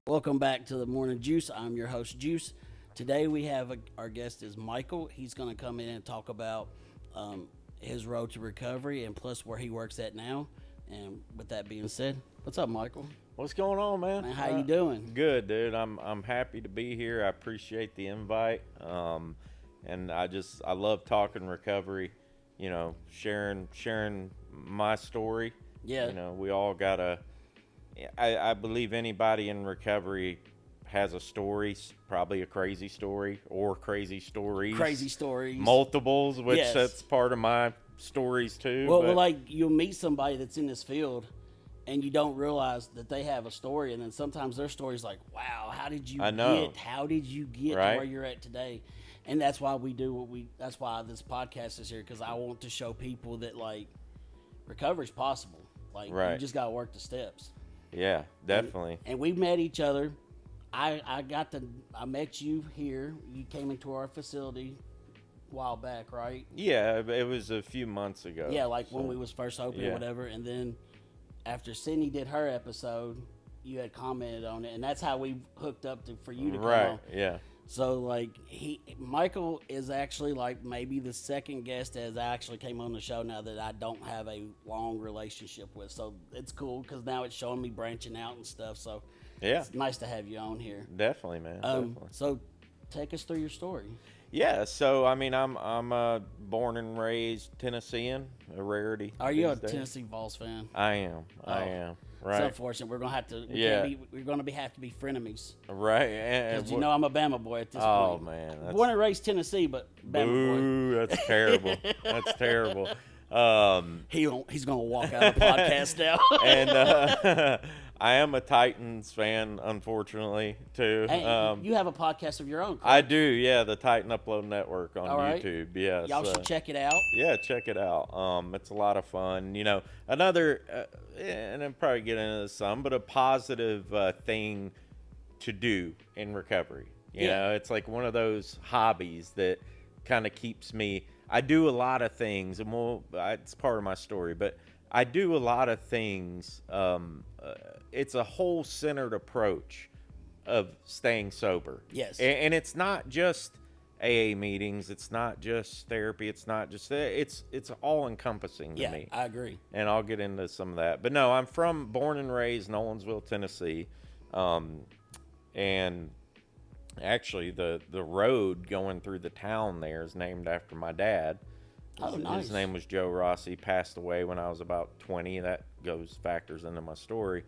Welcome back to the Morning Juice. I'm your host, Juice. Today we have our guest is Michael. He's going to come in and talk about his road to recovery and plus where he works at now. And with that being said, what's up, Michael? What's going on, man? Man, how you doing? Good, dude. I'm happy to be here. I appreciate the invite. And I love talking recovery. You know, sharing my story. Yeah. You know, we all gotta. I believe anybody in recovery has a story, probably a crazy story or crazy stories. Crazy stories. Multiples, which Yes. that's part of my stories too. Well, like you'll meet somebody that's in this field and you don't realize that they have a story. And then sometimes their story's like, wow, how did you get to where you're at today? And that's why we do that's why this podcast is here. Cause I want to show people that like recovery's possible. Like you just got to work the steps. Yeah, definitely. And we met each other. I met you here. You came into our facility a while back, right? Yeah, it was a few months ago. Yeah, like when we was first open or whatever. And then after Sydney did her episode, you had commented on it, and that's how we hooked up for you to come on. Right, yeah. So like Michael is actually like maybe the second guest that actually came on the show now that I don't have a long relationship with. So it's cool because now it's showing me branching out and stuff. So yeah, it's nice to have you on here. Definitely, man. Definitely. So take us through your story. Yeah, so I mean, I'm born and raised Tennessean, a rarity. Are you a Tennessee Vols fan? I am. Right. It's unfortunate. We're gonna have to. We're gonna have to be frenemies. Right. Because you know I'm a Bama boy at this point. Oh man. Born and raised Tennessee, but Bama boy. That's terrible. That's terrible. He's gonna walk out of the podcast now. And I am a Titans fan, unfortunately, too. Hey, you have a podcast of your own, correct? I do, yeah, the Titan Upload Network on YouTube. Yeah, y'all should check it out. Yeah, check it out. It's a lot of fun. You know, another, and I'm probably getting into this some, but a positive thing to do in recovery. You know, it's like one of those hobbies that kind of keeps me. I do a lot of things, and it's part of my story, but I do a lot of things. It's a whole centered approach of staying sober. Yes. And it's not just AA meetings. It's not just therapy. It's not just it's all encompassing to me. Yeah, I agree. And I'll get into some of that. But no, I'm born and raised in Owensville, Tennessee. And actually the road going through the town there is named after my dad. Oh, nice. His name was Joe Rossi. Passed away when I was about 20. That factors into my story.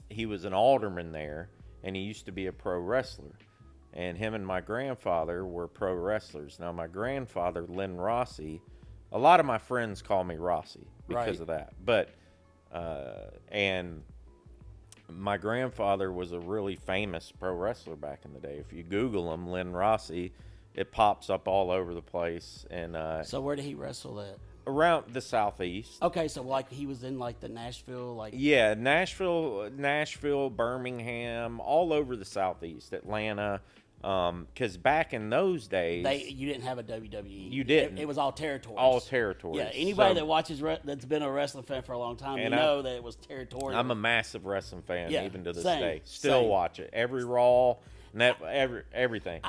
He was an alderman there, and he used to be a pro wrestler. And him and my grandfather were pro wrestlers. Now, my grandfather, Lynn Rossi, a lot of my friends call me Rossi because of that. But, and my grandfather was a really famous pro wrestler back in the day. If you Google him, Lynn Rossi, it pops up all over the place. And so where did he wrestle at? Around the Southeast. Okay, so like he was in like the Nashville, like Nashville, Birmingham, all over the Southeast, Atlanta. Because back in those days, you didn't have a WWE. You didn't. It was all territories. All territories. Yeah. Anybody that watches that's been a wrestling fan for a long time, you know that it was territorial. I'm a massive wrestling fan, even to this day. Same. Watch it every Raw. Everything.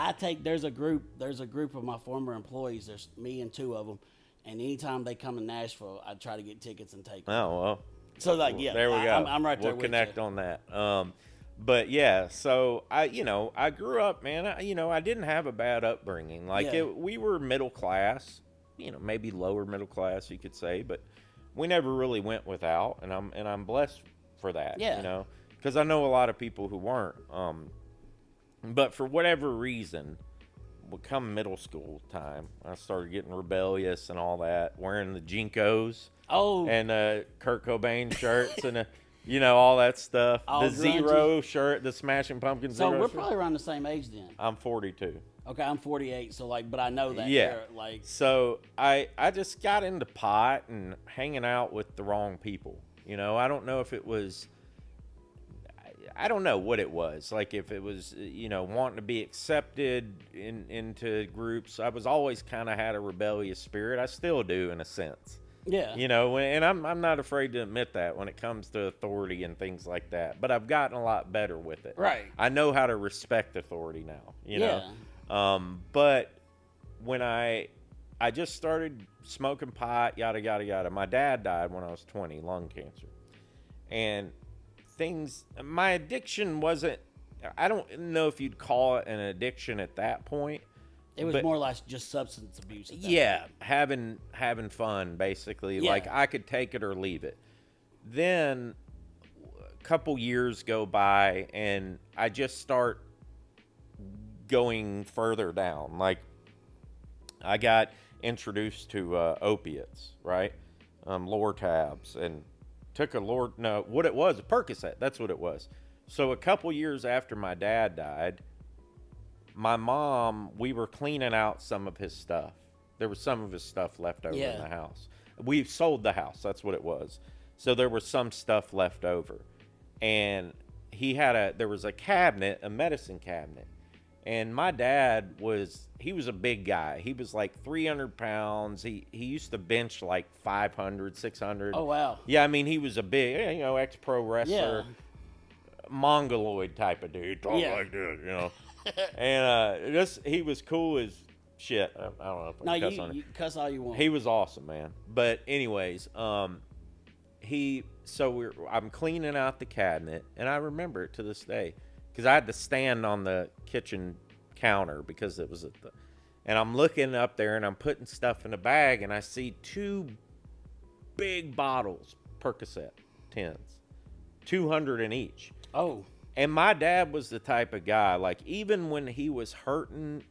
There's a group of my former employees. There's me and two of them, and anytime they come to Nashville, I try to get tickets and take them. Oh well. So there we go. I'm right there. We'll connect on that. But yeah, so I grew up, man. I didn't have a bad upbringing. We were middle class, maybe lower middle class, you could say, but we never really went without, and I'm blessed for that. Yeah. Because I know a lot of people who weren't. But for whatever reason, come middle school time, I started getting rebellious and all that, wearing the Jinkos. Oh. And Kurt Cobain shirts and, all that stuff. All the grungy. Zero shirt, the Smashing Pumpkins So Zero we're shirt. probably around the same age then. I'm 42. Okay, I'm 48, so but I know that. Yeah. Era, So I just got into pot and hanging out with the wrong people. I don't know if it was... I don't know what it was. Like if it was, wanting to be accepted into groups. I was always kind of had a rebellious spirit. I still do in a sense. Yeah. You know, and I'm not afraid to admit that when it comes to authority and things like that. But I've gotten a lot better with it. Right. I know how to respect authority now, you yeah. know. But when I just started smoking pot, yada, yada, yada. My dad died when I was 20, lung cancer. And my addiction wasn't, I don't know if you'd call it an addiction at that point. It was more or less just substance abuse. Yeah, having fun, basically. Yeah. Like, I could take it or leave it. Then a couple years go by, and I just start going further down. Like, I got introduced to opiates, right? Lortabs, and took a Percocet. That's what it was. So a couple years after my dad died, my mom, we were cleaning out some of his stuff. There was some of his stuff left over in the house. We sold the house. That's what it was. So there was some stuff left over. And there was a cabinet, a medicine cabinet. And my dad was a big guy. He was like 300 pounds. He used to bench like 500, 600. Oh, wow. Yeah, I mean, he was a big, ex-pro wrestler, mongoloid type of dude. Talk like this, And he was cool as shit. I don't know if I can cuss on it. You cuss all you want. He was awesome, man. But anyways, I'm cleaning out the cabinet, and I remember it to this day because I had to stand on the kitchen counter because it was and I'm looking up there and I'm putting stuff in a bag, and I see 2 big bottles, Percocet 10s, 200 in each. Oh. And my dad was the type of guy, like, even when he was hurting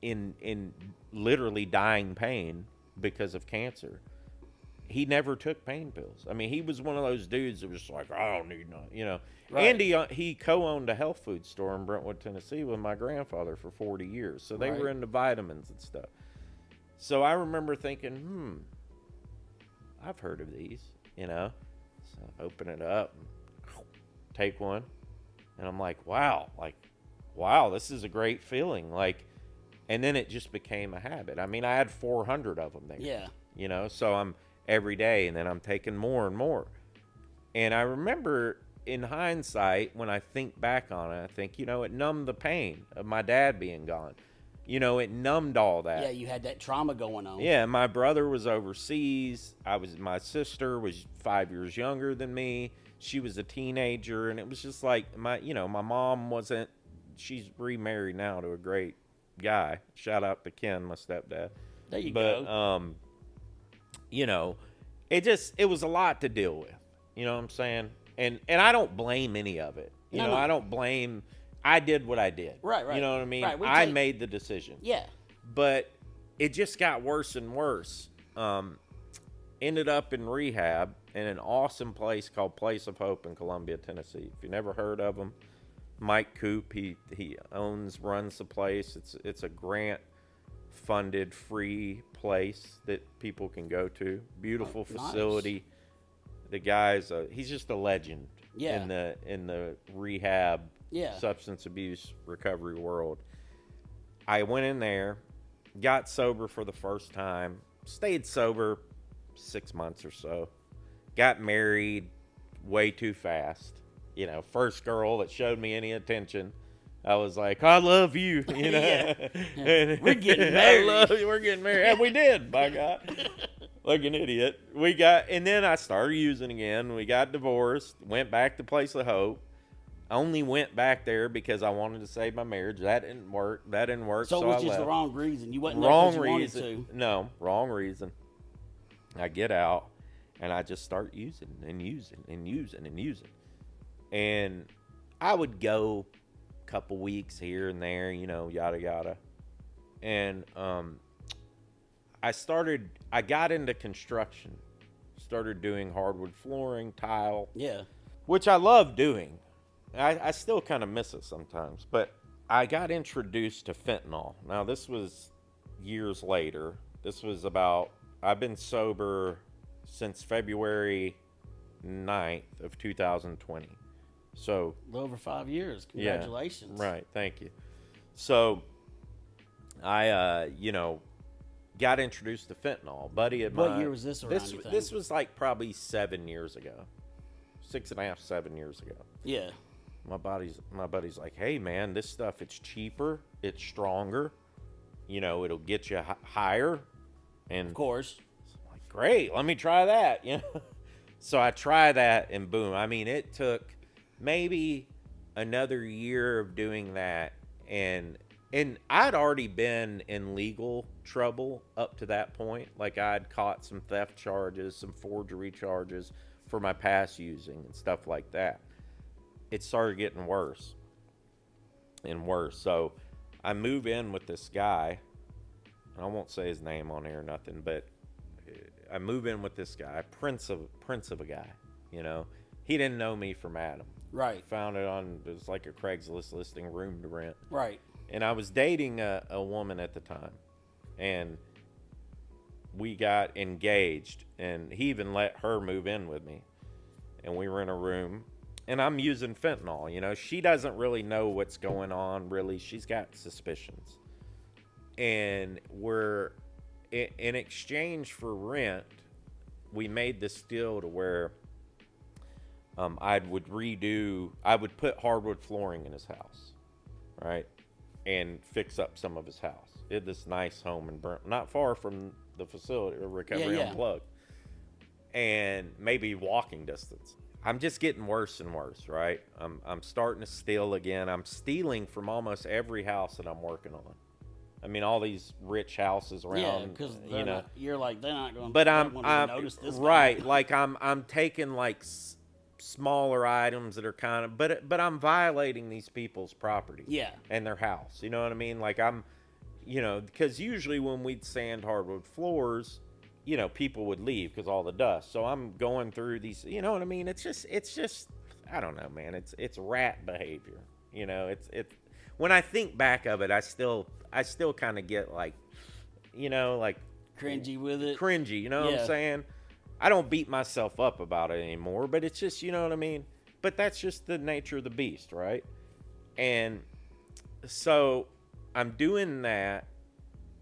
in literally dying pain because of cancer, he never took pain pills. I mean, he was one of those dudes that was like, I don't need none, Right. And he co-owned a health food store in Brentwood, Tennessee with my grandfather for 40 years. So they were into vitamins and stuff. So I remember thinking, I've heard of these, So I open it up, and take one. And I'm like, wow, this is a great feeling. And then it just became a habit. I mean, I had 400 of them there. Yeah. So I'm every day, and then I'm taking more and more. And I remember in hindsight, when I think back on it, I think, it numbed the pain of my dad being gone. It numbed all that. Yeah, you had that trauma going on. Yeah, my brother was overseas. My sister was 5 years younger than me. She was a teenager, and it was just like my mom wasn't. She's remarried now to a great guy. Shout out to Ken, my stepdad. There you go. It was a lot to deal with. You know what I'm saying? And I don't blame any of it. No. I don't blame. I did what I did. Right. You know what I mean? Right. I made the decision. Yeah. But it just got worse and worse. Ended up in rehab in an awesome place called Place of Hope in Columbia, Tennessee. If you never heard of him, Mike Coop, he runs the place. It's a grant-funded, free place that people can go to. Beautiful facility. Nice. The guy's he's just a legend in the rehab, substance abuse recovery world. I went in there, got sober for the first time, stayed sober 6 months or so, got married way too fast. First girl that showed me any attention, I was like, I love you. And we're getting married. I love you. We're getting married. And we did, by God. Like an idiot. And then I started using again. We got divorced, went back to Place of Hope. I only went back there because I wanted to save my marriage. That didn't work. So it was just the wrong reason. You wasn't wrong there 'cause you reason. wanted to. No, wrong reason. I get out and I just start using and using and using and using. And I would go a couple weeks here and there, yada yada. And I got into construction. Started doing hardwood flooring, tile. Yeah. Which I love doing. I still kind of miss it sometimes. But I got introduced to fentanyl. Now, this was years later. I've been sober since February 9th of 2020. So a little over 5 years. Congratulations. Yeah, right. Thank you. So I, got introduced to fentanyl. Buddy of mine. What year was this around? This was like probably 7 years ago, 6.5, 7 years ago. Yeah. My buddy's like, hey man, this stuff, it's cheaper, it's stronger, you know, it'll get you higher, and of course, I'm like, great, let me try that, you know. So I try that, and boom. I mean, it took maybe another year of doing that, and I'd already been in legal trouble up to that point. Like, I'd caught some theft charges, some forgery charges for my past using and stuff like that. It started getting worse and worse. So I move in with this guy, and I won't say his name on here or nothing, but I move in with this guy, prince of a guy, you know. He didn't know me from Adam. Right. Found it was like a Craigslist listing, room to rent. Right. And I was dating a woman at the time, and we got engaged, and he even let her move in with me, and we were in a room. And I'm using fentanyl, you know. She doesn't really know what's going on, really. She's got suspicions. And we're, in exchange for rent, we made this deal to where I would put hardwood flooring in his house, right? And fix up some of his house. He had this nice home in Burnt, not far from the facility, Recovery Unplugged. And maybe walking distance. I'm just getting worse and worse, right? I'm starting to steal again. I'm stealing from almost every house that I'm working on. I mean, all these rich houses around. Yeah, because you know, you're like, they're not going. But I'm notice this right. guy. Like I'm taking like smaller items that are kind of, but I'm violating these people's property. Yeah. And their house. You know what I mean? Like I'm, you know, because usually when we'd sand hardwood floors, you know, people would leave because all the dust. So I'm going through these, you know what I mean? It's just, I don't know, man. It's rat behavior. You know, it's when I think back of it, I still kind of get like, you know, like cringy with it. Cringy, you know what I'm saying? I don't beat myself up about it anymore, but it's just, you know what I mean? But that's just the nature of the beast, right? And so I'm doing that.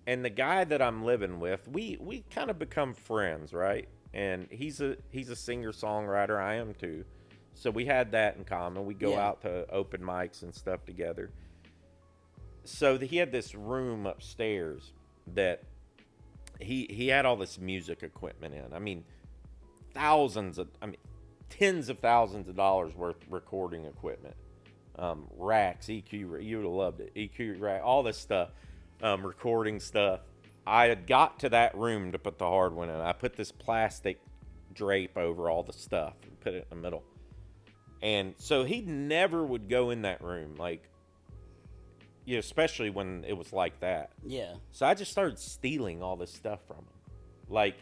And the guy that I'm living with, we kind of become friends, right? And he's a singer-songwriter. I am too. So we had that in common. We go out to open mics and stuff together. So he had this room upstairs that he had all this music equipment in. I mean, tens of thousands of dollars worth of recording equipment. Racks, EQ, you would have loved it. EQ rack, all this stuff. Recording stuff. I had got to that room to put the hardwood in. I put this plastic drape over all the stuff and put it in the middle. And so he never would go in that room, like, you know, especially when it was like that. Yeah. So I just started stealing all this stuff from him, like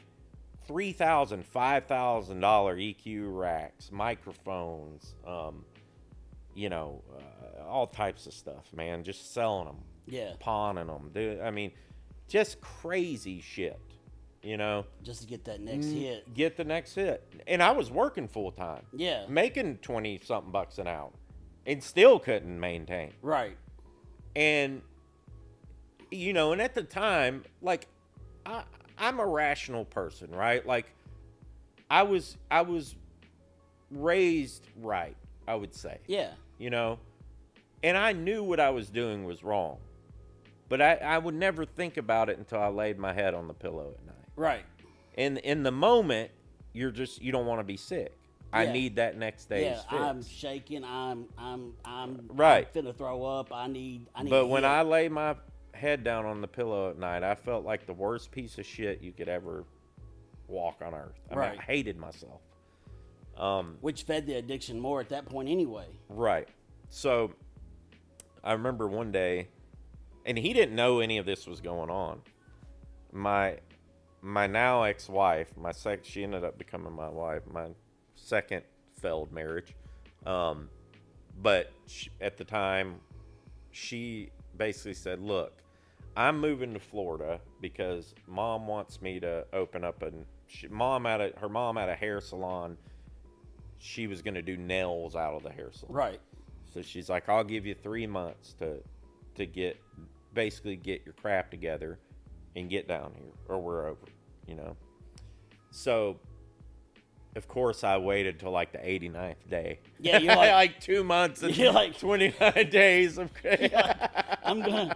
$3,000, $5,000 EQ racks, microphones, you know, all types of stuff, man. Just selling them. Yeah. Pawning them. Dude, I mean, just crazy shit, you know. Just to get that next hit. Get the next hit. And I was working full time. Yeah. Making 20-something bucks an hour. And still couldn't maintain. Right. And, you know, and at the time, like, I'm a rational person, right? Like, I was raised right, I would say. Yeah. You know. And I knew what I was doing was wrong. But I would never think about it until I laid my head on the pillow at night. Right. And in the moment, you don't want to be sick. I need that next day's fix. I'm shaking. I'm right. I'm finna throw up. I need. But when I lay my head down on the pillow at night, I felt like the worst piece of shit you could ever walk on earth. I mean, I hated myself. Which fed the addiction more at that point anyway. Right. So I remember one day, and he didn't know any of this was going on. My now ex-wife, she ended up becoming my wife, my second failed marriage. But at the time, she basically said, look, I'm moving to Florida because mom wants me to open up her mom had a hair salon. She was going to do nails out of the hair salon. Right. So she's like, I'll give you 3 months to get your crap together and get down here or we're over, So, of course, I waited till like the 89th day. Yeah, you're like, like 2 months and you're like 29 days. I'm gonna.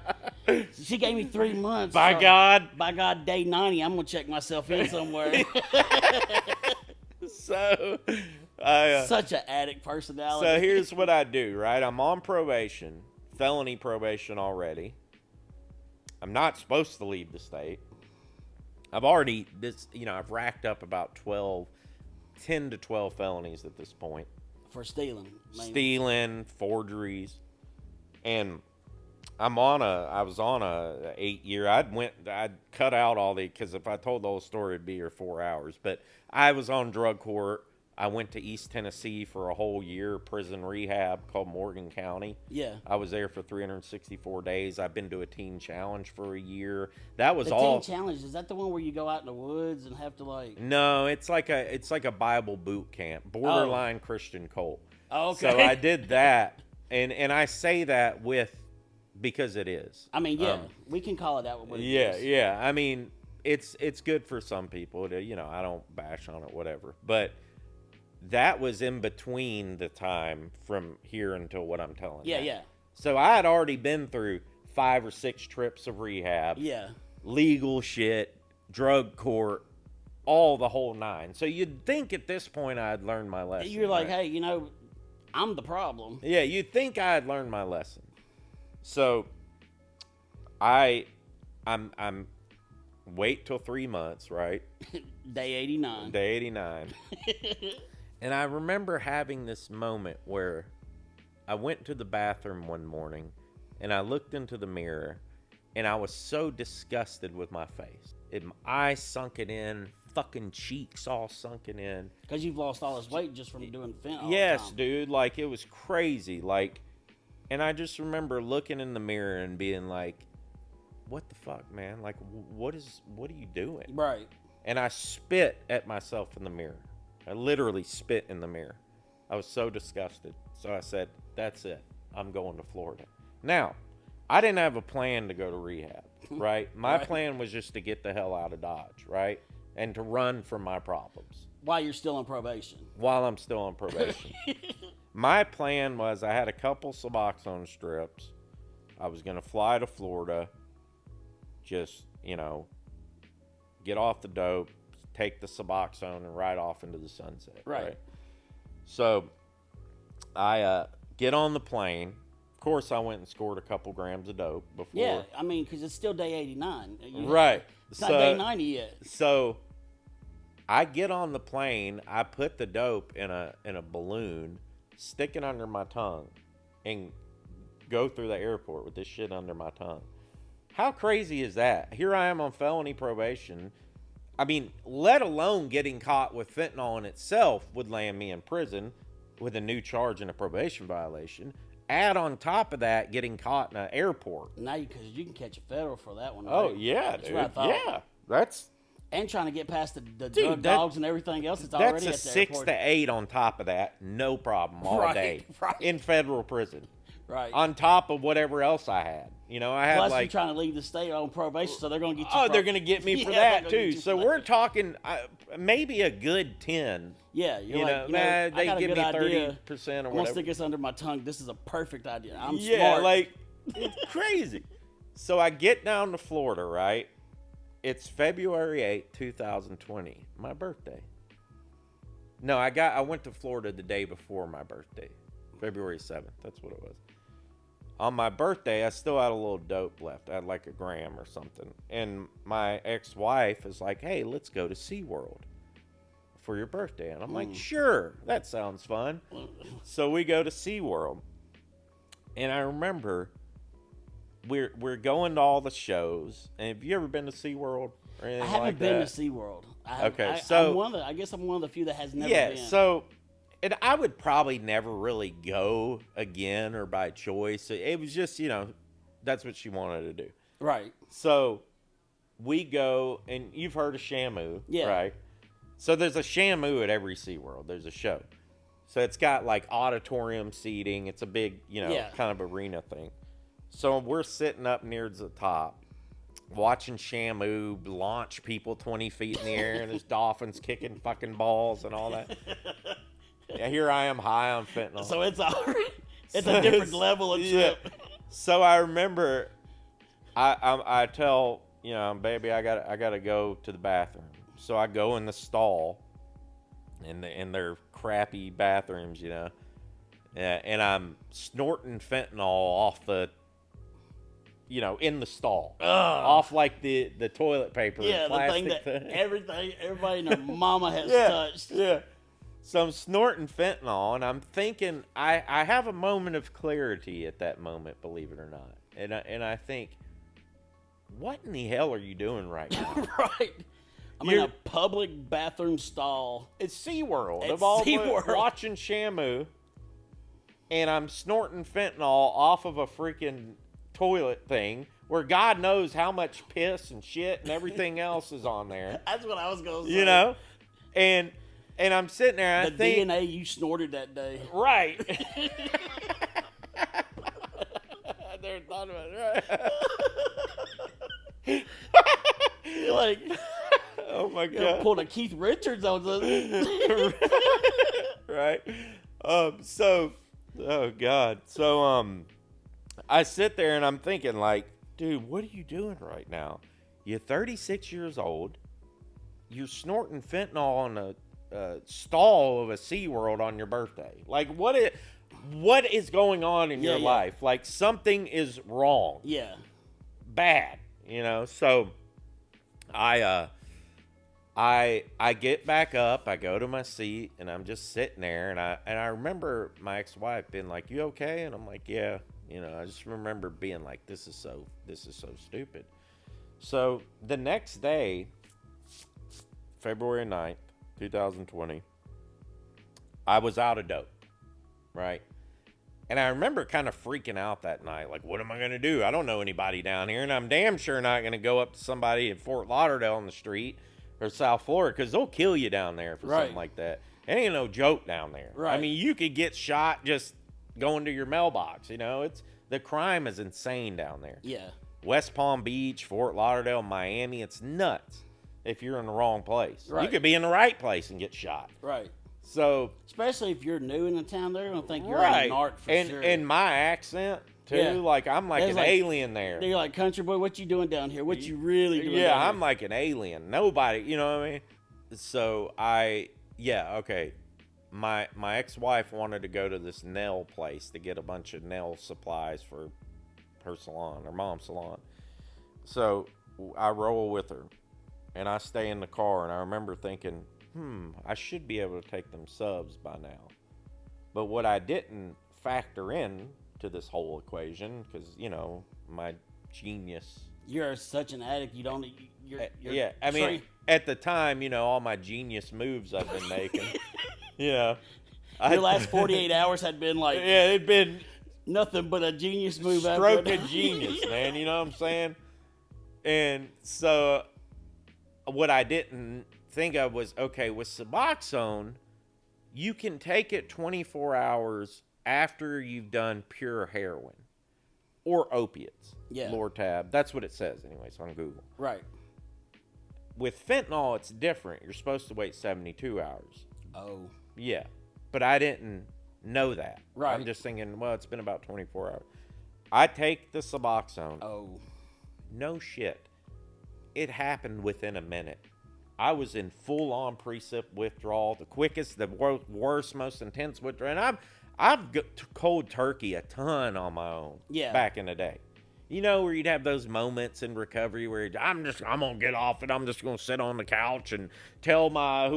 She gave me 3 months. By God, day 90, I'm gonna check myself in somewhere. So, such an addict personality. So here's what I do, right? I'm on probation, felony probation already. I'm not supposed to leave the state. I've already I've racked up about 10 to 12 felonies at this point. For stealing. Mainly. Stealing, forgeries. And I was on a 8-year. I'd cut out all because if I told the whole story, it'd be here 4 hours. But I was on drug court. I went to East Tennessee for a whole year, prison rehab called Morgan County. Yeah. I was there for 364 days. I've been to a teen challenge for a year. That was the all. Teen challenge, is that the one where you go out in the woods and have to like? No, it's like a Bible boot camp, borderline Christian cult. Oh, okay. So I did that, and I say that because it is. I mean, yeah, we can call it that what it is. Yeah. I mean, it's good for some people. I don't bash on it, whatever. But that was in between the time from here until what I'm telling you. Yeah. So I had already been through 5 or 6 trips of rehab. Yeah. Legal shit, drug court, all the whole 9. So you'd think at this point I'd learned my lesson. You're like, right? hey, I'm the problem. Yeah, you'd think I had learned my lesson. So I'm wait till 3 months, right? Day 89. Day 89. And I remember having this moment where I went to the bathroom one morning and I looked into the mirror and I was so disgusted with my face. My eyes sunken in, fucking cheeks all sunken in. Because you've lost all this weight just from doing fentanyl. Yes, dude. Like, it was crazy. Like, and I just remember looking in the mirror and being like, what the fuck, man? Like, what are you doing? Right. And I spit at myself in the mirror. I literally spit in the mirror. I was so disgusted. So I said, that's it. I'm going to Florida. Now, I didn't have a plan to go to rehab, right? My plan was just to get the hell out of Dodge, right? And to run from my problems. While you're still on probation. While I'm still on probation. My plan was I had a couple Suboxone strips. I was going to fly to Florida. Just, get off the dope, take the Suboxone, and ride off into the sunset. Right. So I get on the plane. Of course, I went and scored a couple grams of dope before. Yeah, I mean, because it's still day 89. Right. It's not day 90 yet. So I get on the plane. I put the dope in a balloon, stick it under my tongue, and go through the airport with this shit under my tongue. How crazy is that? Here I am on felony probation. I mean, let alone getting caught with fentanyl in itself would land me in prison with a new charge and a probation violation. Add on top of that, getting caught in an airport. Now, because you can catch a federal for that one. Right? Oh, yeah, that's dude. What I thought. Yeah, that's... And trying to get past the drug dogs and everything else that's already at the airport. That's a 6 to 8 on top of that. No problem all day. Right. In federal prison. Right. On top of whatever else I had. I had Plus, you're trying to leave the state on probation, so they're going to get you. Oh, they're going to get me for that, too. So we're talking maybe a good 10. Yeah. You're they give me 30% or whatever. I'm going to stick this under my tongue. This is a perfect idea. I'm smart. Yeah, like, it's crazy. So I get down to Florida, right? It's February 8th, 2020. My birthday. No, I went to Florida the day before my birthday. February 7th. That's what it was. On my birthday, I still had a little dope left. I had like a gram or something. And my ex-wife is like, hey, let's go to SeaWorld for your birthday. And I'm like, sure, that sounds fun. So we go to SeaWorld. And I remember we're going to all the shows. And have you ever been to SeaWorld or anything like that? I haven't been to SeaWorld. I guess I'm one of the few that has never been. Yeah, so... And I would probably never really go again or by choice. It was just, that's what she wanted to do. Right. So we go, and you've heard of Shamu, right? So there's a Shamu at every SeaWorld. There's a show. So it's got like auditorium seating. It's a big, kind of arena thing. So we're sitting up near the top, watching Shamu launch people 20 feet in the air, and there's dolphins kicking fucking balls and all that. Yeah, here I am high on fentanyl. So it's a different level of trip. Yeah. So I remember, I tell baby, I gotta go to the bathroom. So I go in the stall, in their crappy bathrooms, and I'm snorting fentanyl off the. In the stall, off like the toilet paper. Yeah, the thing that everybody and their mama has touched. Yeah. So I'm snorting fentanyl, and I'm thinking, I have a moment of clarity at that moment, believe it or not. And I think, what in the hell are you doing right now? Right. I'm in a public bathroom stall. It's SeaWorld. It's SeaWorld. Watching Shamu, and I'm snorting fentanyl off of a freaking toilet thing where God knows how much piss and shit and everything else is on there. That's what I was going to say. And I'm sitting there, and the DNA you snorted that day. Right. I never thought about it. Right. You're like, oh my God. Pulled a Keith Richards on this. Right. So, oh God. So, I sit there and I'm thinking, like, dude, what are you doing right now? You're 36 years old. You're snorting fentanyl on a stall of a SeaWorld on your birthday. Like, what is going on in your life? Like, something is wrong. Yeah. Bad, So I get back up, I go to my seat, and I'm just sitting there, and I remember my ex-wife being like, "You okay?" And I'm like, "Yeah." I just remember being like, this is so stupid. So the next day, February 9th, 2020, I was out of dope, right? And I remember kind of freaking out that night, like, what am I going to do? I don't know anybody down here, and I'm damn sure not going to go up to somebody in Fort Lauderdale on the street or South Florida, because they'll kill you down there for something like that. It ain't no joke down there. Right. I mean, you could get shot just going to your mailbox. It's the crime is insane down there. Yeah. West Palm Beach, Fort Lauderdale, Miami, it's nuts if you're in the wrong place. Right. You could be in the right place and get shot. Right. So, especially if you're new in the town, they're gonna think you're right. an art for sure. And my accent too, like I'm like an alien there. They're like, country boy, what you doing down here? What you really doing? Yeah, down I'm here? like an alien. Nobody, you know what I mean? So okay. My ex-wife wanted to go to this nail place to get a bunch of nail supplies for her salon, her mom's salon. So I roll with her, and I stay in the car, and I remember thinking, I should be able to take them subs by now. But what I didn't factor in to this whole equation, because, my genius. You're such an addict, you don't... You're yeah, I mean, at the time, all my genius moves I've been making. Your last 48 hours had been like... Yeah, it'd been... Nothing but a genius move. Stroke of genius, man. You know what I'm saying? And so what I didn't think of was, okay, with Suboxone, you can take it 24 hours after you've done pure heroin or opiates. Yeah. Lortab. That's what it says anyway, so on Google. Right. With fentanyl, it's different. You're supposed to wait 72 hours. Oh. Yeah. But I didn't know that. Right. I'm just thinking, well, it's been about 24 hours. I take the Suboxone. Oh. No shit. It happened within a minute. I was in full-on precip withdrawal, the quickest, the worst, most intense withdrawal. And I've cold turkey a ton on my own. Yeah. Back in the day. Where you'd have those moments in recovery where I'm going to get off it. I'm just going to sit on the couch and tell my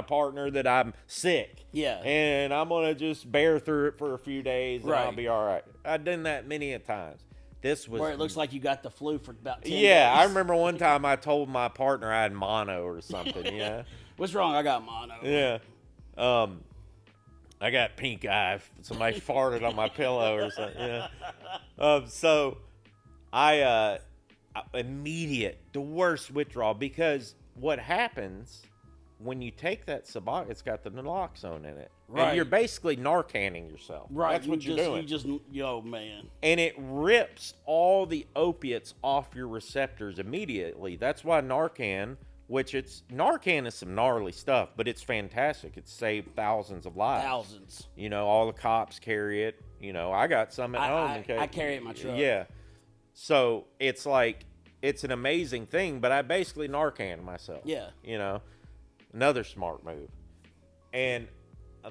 partner that I'm sick. Yeah. And I'm going to just bear through it for a few days and right. I'll be all right. I've done that many a times. This was where it looks like you got the flu for about 10 days. Yeah, I remember one time I told my partner I had mono or something, What's wrong? I got mono. Yeah. I got pink eye. Somebody farted on my pillow or something. Yeah. So the worst withdrawal, because what happens when you take that Suboxone, it's got the naloxone in it. Right. And you're basically Narcaning yourself. Right. That's what you're doing. You just, yo, man. And it rips all the opiates off your receptors immediately. That's why Narcan, Narcan is some gnarly stuff, but it's fantastic. It's saved thousands of lives. Thousands. You know, all the cops carry it. You know, I got some at home. I carry it in my truck. Yeah. So it's like, it's an amazing thing, but I basically Narcan myself. Yeah. You know, another smart move. And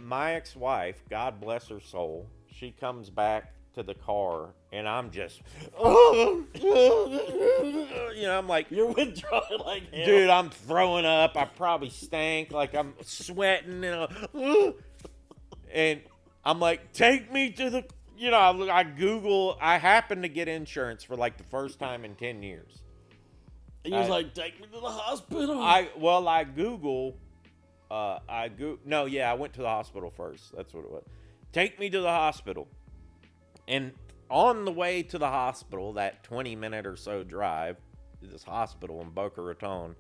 my ex-wife, God bless her soul, she comes back to the car, and I'm just, you know, I'm like, you're withdrawing like hell. Dude, I'm throwing up. I probably stank, like I'm sweating, and I'm like, take me to the, you know, I happened to get insurance for like the first time in 10 years. And you was like, take me to the hospital. I went to the hospital first. That's what it was. Take me to the hospital. And on the way to the hospital, that 20-minute or so drive to this hospital in Boca Raton,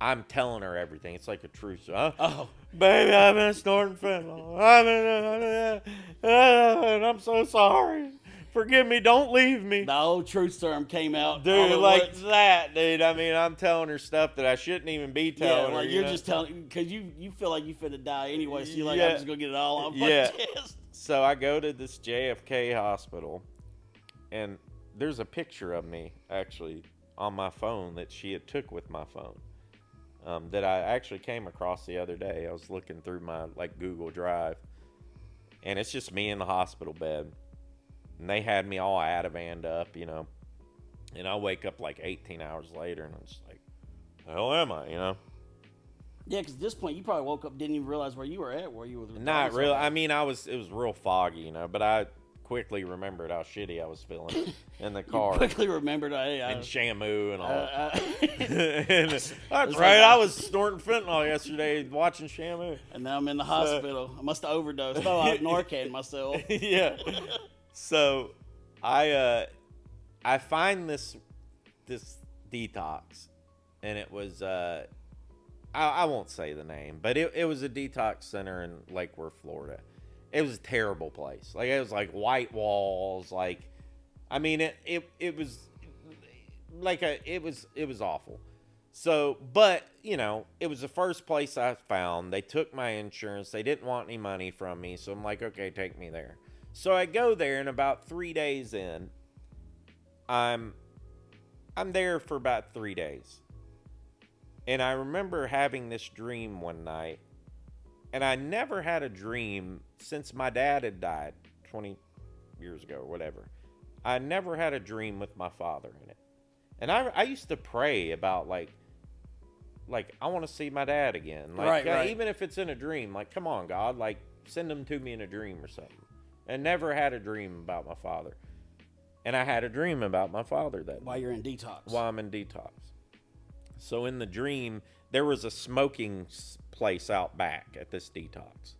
I'm telling her everything. It's like a true story. Oh, baby, I've been snorting fentanyl. And I'm so sorry. Forgive me. Don't leave me. The old truth serum came out. Dude, like that, dude. I mean, I'm telling her stuff that I shouldn't even be telling her. Like you're just telling, because you feel like you finna die anyway, so you're like, I'm just going to get it all off my chest. So I go to this JFK hospital, and there's a picture of me, actually, on my phone that she had took with my phone. That I actually came across the other day. I was looking through my Google Drive, and it's just me in the hospital bed, and they had me all Ativan'd up, you know, and I wake up 18 hours later, and I'm just like, the hell am I, you know? Yeah, because at this point you probably woke up, didn't even realize where you were at, where you were. Not really. I mean, it was real foggy, you know, but I quickly remembered how shitty I was feeling in the car. You quickly remembered, and Shamu and all. And that's right. I was snorting fentanyl yesterday, watching Shamu. And now I'm in the hospital. I must have overdosed. No, I Narcan myself. Yeah. So, I find this detox, and it was I won't say the name, but it was a detox center in Lake Worth, Florida. It was a terrible place. It was white walls. I mean, it was it was awful. So, but you know, it was the first place I found. They took my insurance. They didn't want any money from me. So I'm like, okay, take me there. So I go there, and about 3 days in, I'm there for about 3 days. And I remember having this dream one night, and I never had a dream since my dad had died 20 years ago or whatever. I never had a dream with my father in it. And I used to pray about I want to see my dad again. Right. Even if it's in a dream, come on, God, send him to me in a dream or something. And never had a dream about my father. And I had a dream about my father that while you're in detox. While I'm in detox. So in the dream, there was a smoking place out back at this detox.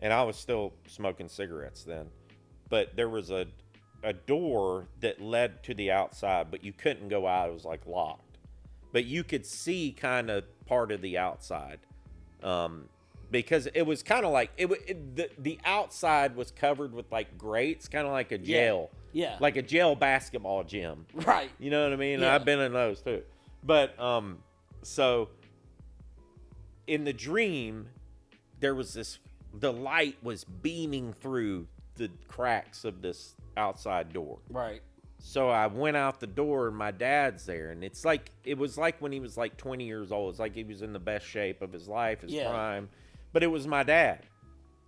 And I was still smoking cigarettes then. But there was a door that led to the outside, but you couldn't go out. It was locked. But you could see kind of part of the outside. Because it was kind of the outside was covered with grates, kind of like a jail. Yeah. Like a jail basketball gym. Right. You know what I mean? Yeah. I've been in those too. But, so in the dream, there was the light was beaming through the cracks of this outside door. Right. So I went out the door, and my dad's there, and it was like when he was 20 years old. It's like he was in the best shape of his life, his prime. But it was my dad.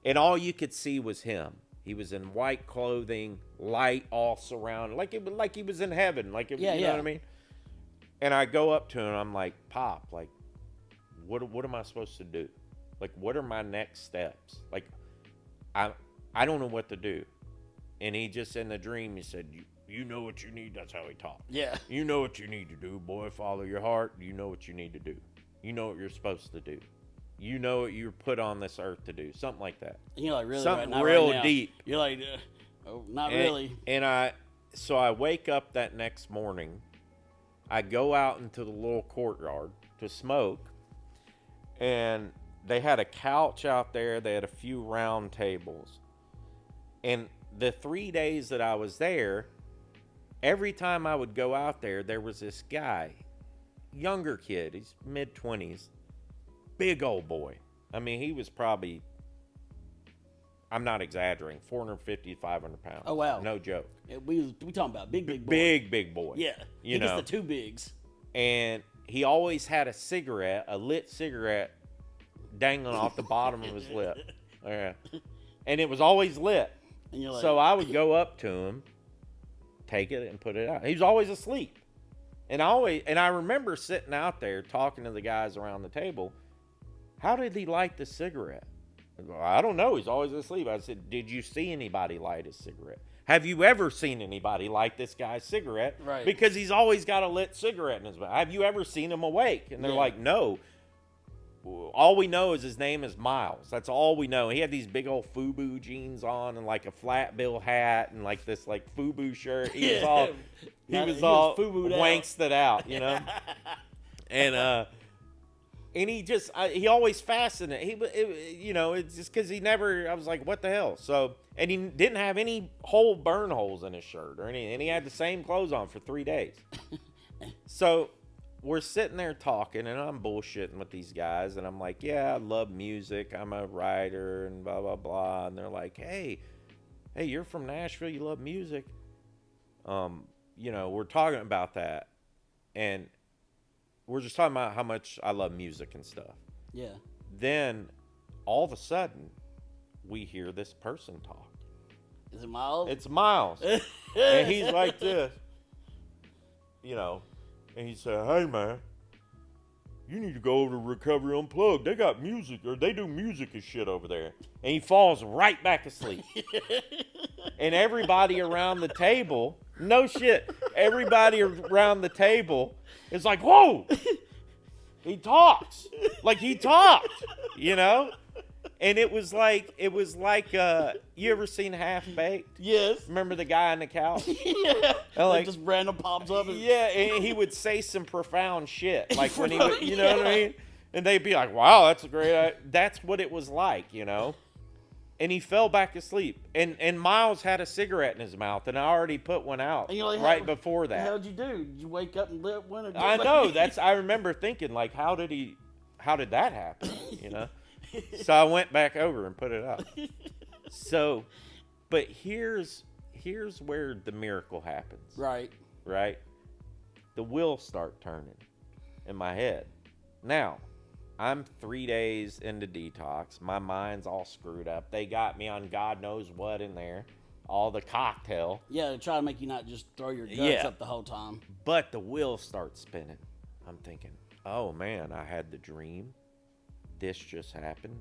And all you could see was him. He was in white clothing, light all surrounded, like he was in heaven. You know what I mean? And I go up to him, and I'm like, Pop, what am I supposed to do? What are my next steps? I don't know what to do. And he just, in the dream, he said, you know what you need. That's how he talked. Yeah. You know what you need to do, boy. Follow your heart. You know what you need to do. You know what you're supposed to do. You know what you're put on this earth to do. Something like that. And you're really something right now, real right now. deep. You're not really. And so I wake up that next morning. I go out into the little courtyard to smoke. And they had a couch out there. They had a few round tables. And the 3 days that I was there, every time I would go out there, there was this guy, younger kid, he's mid-20s, big old boy. I mean, he was probably, I'm not exaggerating, 450, 500 pounds. Oh, wow. No joke. We talking about big boy. Big boy. Yeah. You know. Gets the two bigs. And he always had a cigarette, a lit cigarette, dangling off the bottom of his lip. Yeah. And it was always lit. And you're like, so I would go up to him, take it, and put it out. He was always asleep. And I remember sitting out there talking to the guys around the table. How did he light the cigarette? I don't know. He's always asleep. I said, did you see anybody light a cigarette? Have you ever seen anybody light this guy's cigarette? Right. Because he's always got a lit cigarette in his mouth. Have you ever seen him awake? And they're like, no. All we know is his name is Miles. That's all we know. He had these big old FUBU jeans on and like a flat bill hat and like this like FUBU shirt. He was all wanked out, you know. And he always fascinated. It's just because he never. I was like, what the hell? So, and he didn't have any burn holes in his shirt or anything. And he had the same clothes on for 3 days. So we're sitting there talking, and I'm bullshitting with these guys, and I'm like, yeah, I love music. I'm a writer, and blah blah blah. And they're like, hey, you're from Nashville. You love music. We're talking about that, and we're just talking about how much I love music and stuff. Yeah. Then, all of a sudden, we hear this person talk. Is it Miles? It's Miles. And he's like this. And he said, hey, man, you need to go over to Recovery Unplugged. They got music, or they do music and shit over there. And he falls right back asleep. And everybody around the table, no shit, everybody around the table is like, whoa, he talks. Like he talked, And it was like, you ever seen Half Baked? Yes. Remember the guy on the couch? Yeah. Like just random pops up. Yeah, and he would say some profound shit. Like when he would, you know what I mean? And they'd be like, wow, that's a great, that's what it was like, And he fell back asleep. And Miles had a cigarette in his mouth, and I already put one out like, before that. How'd you do? Did you wake up and lit one? I know. I remember thinking, like, how did that happen, So I went back over and put it up. So, but here's where the miracle happens. Right. The wheels start turning in my head. Now, I'm 3 days into detox. My mind's all screwed up. They got me on God knows what in there. All the cocktail. Yeah, to try to make you not just throw your guts up the whole time. But the wheels start spinning. I'm thinking, oh man, I had the dream. This just happened.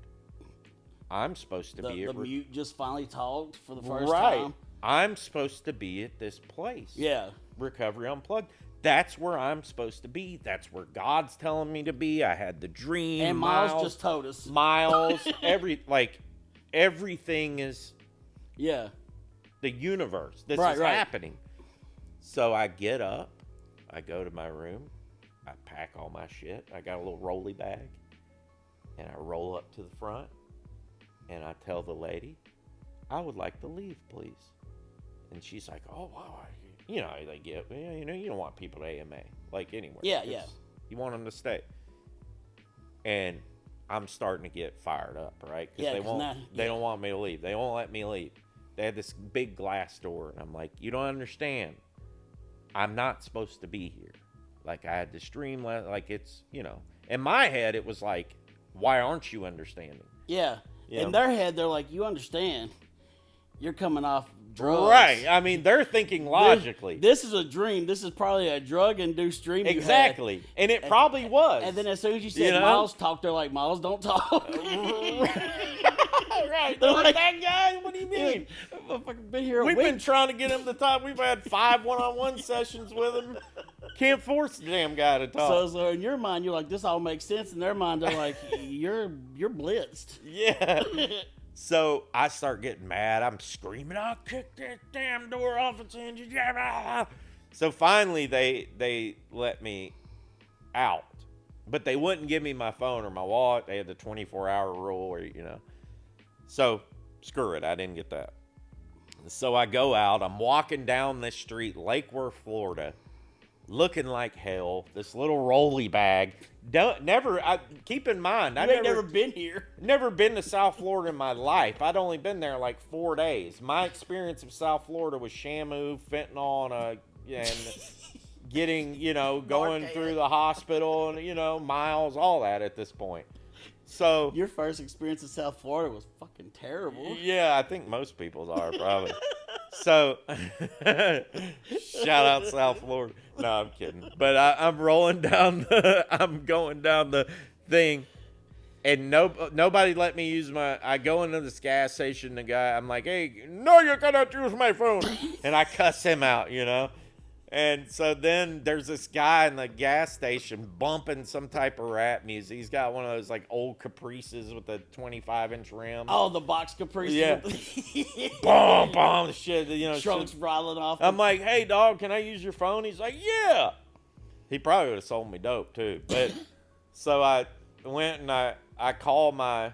I'm supposed to be the mute just finally talked for the first right. time. I'm supposed to be at this place. Yeah. Recovery Unplugged. That's where I'm supposed to be. That's where God's telling me to be. I had the dream. And Miles just told us. Miles, everything is the universe. This is happening. So I get up. I go to my room. I pack all my shit. I got a little rolly bag. And I roll up to the front, and I tell the lady, I would like to leave, please. And she's like, oh, wow. They get, you don't want people to AMA, like anywhere. Yeah. You want them to stay. And I'm starting to get fired up, right? Because they don't want me to leave. They won't let me leave. They had this big glass door, and I'm like, you don't understand. I'm not supposed to be here. Like, I had this dream, like it's, in my head, it was like, why aren't you understanding? Yeah. In their head, they're like, you understand. You're coming off drugs. Right. I mean, they're thinking logically. This is a dream. This is probably a drug-induced dream. Exactly. And it probably was. And then as soon as you said Miles talk, they're like, Miles, don't talk. Right. They're like, that guy? What do you mean? We've been trying to get him to talk. We've had 5 one-on-one sessions with him. Can't force the damn guy to talk. So in your mind, you're like, this all makes sense. In their mind, they're like, you're blitzed. Yeah. So I start getting mad. I'm screaming, I'll kick that damn door off its hinges. So finally, they let me out. But they wouldn't give me my phone or my wallet. They had the 24-hour rule where, So, screw it. I didn't get that. So I go out. I'm walking down this street, Lake Worth, Florida, looking like hell. This little rolly bag. Keep in mind, I've never been here. Never been to South Florida in my life. I'd only been there like 4 days. My experience of South Florida was Shamu, fentanyl, and getting, going through the hospital and, miles, all that at this point. So your first experience in South Florida was fucking terrible. Yeah, I think most people's are probably. So, shout out South Florida. No, I'm kidding. But I'm rolling down I'm going down the thing, and nobody let me use I go into this gas station, the guy, I'm like, hey, no, you cannot use my phone. And I cuss him out, And so then there's this guy in the gas station bumping some type of rap music. He's got one of those like old Caprices with the 25-inch rim. Oh, the box Caprices. Yeah. Boom, boom, shit. Trunks rattling off. I'm like, hey, dog, can I use your phone? He's like, yeah. He probably would have sold me dope too. But so I went and I called my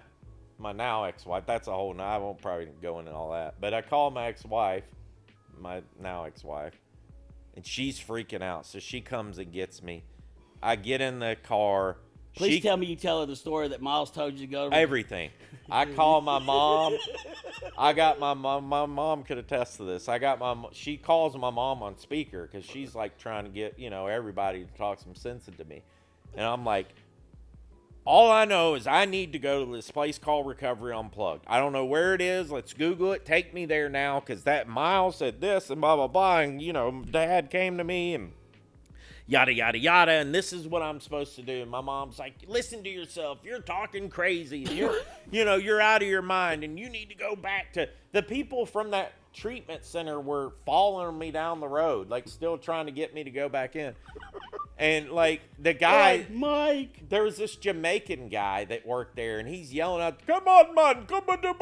now ex-wife. That's a whole. I won't probably go into all that. But I called my ex-wife, my now ex-wife. And she's freaking out. So she comes and gets me. I get in the car. Please tell me you tell her the story that Miles told you to go to. Everything. I call my mom. I got my mom. My mom could attest to this. She calls my mom on speaker because she's like trying to get, everybody to talk some sense into me. And I'm like, all I know is I need to go to this place called Recovery Unplugged. I don't know where it is. Let's Google it. Take me there now, because that Miles said this and blah, blah, blah. And, Dad came to me and yada, yada, yada. And this is what I'm supposed to do. And my mom's like, listen to yourself. You're talking crazy. You're out of your mind. And you need to go back to the people from that treatment center were following me down the road, like still trying to get me to go back in. And like the guy, Mike, there was this Jamaican guy that worked there, and he's yelling out, "Come on, man, come on, do."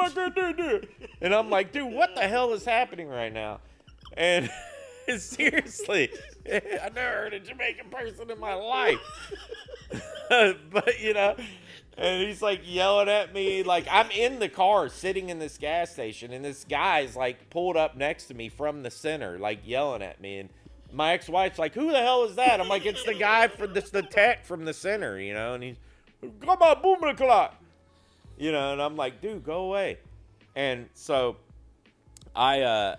And I'm like, dude, what the hell is happening right now? And seriously, I never heard a Jamaican person in my life. But and he's like yelling at me, like I'm in the car sitting in this gas station, and this guy's like pulled up next to me from the center, like yelling at me. And my ex-wife's like, who the hell is that? I'm like, it's the guy the tech from the center, and he's, come on, boom, the clock. And I'm like, dude, go away. And so I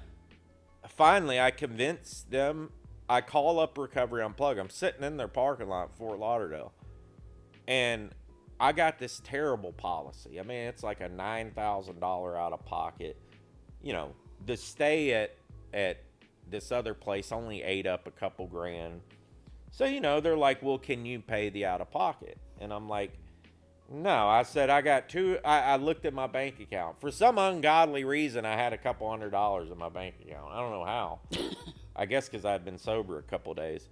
finally convinced them. I call up Recovery Unplugged. I'm sitting in their parking lot in Fort Lauderdale, and I got this terrible policy. I mean, it's like a $9,000 out of pocket. The stay at this other place only ate up a couple grand. So, they're like, well, can you pay the out of pocket? And I'm like, no. I said, I got I looked at my bank account. For some ungodly reason, I had a couple $100 in my bank account. I don't know how. I guess because I'd been sober a couple days.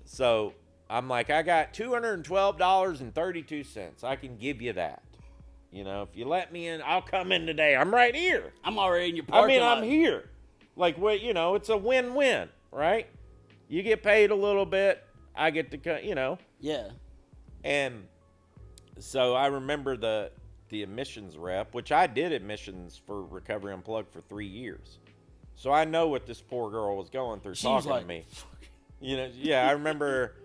So I'm like, I got $212.32. I can give you that. If you let me in, I'll come in today. I'm right here. I'm already in your parking lot. I'm here. Like, what, it's a win-win, right? You get paid a little bit. I get to, Yeah. And so I remember the admissions rep, which I did admissions for Recovery Unplugged for 3 years. So I know what this poor girl was going through talking to me. I remember.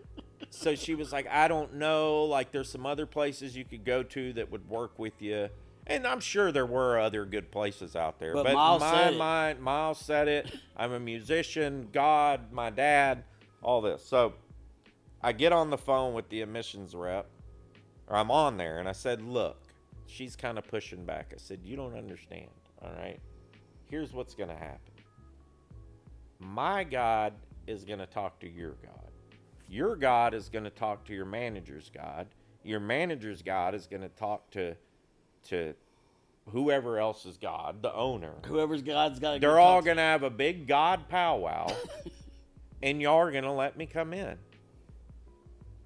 So she was like, I don't know. Like, there's some other places you could go to that would work with you. And I'm sure there were other good places out there. But Miles said it. I'm a musician, God, my dad, all this. So I get on the phone with the admissions rep, or I'm on there, and I said, look, she's kind of pushing back. I said, you don't understand, all right? Here's what's going to happen. My God is going to talk to your God. Your God is going to talk to your manager's God. Your manager's God is going to talk to whoever else is God, the owner. Whoever's God's got to They're all going to have a big God powwow, and y'all are going to let me come in.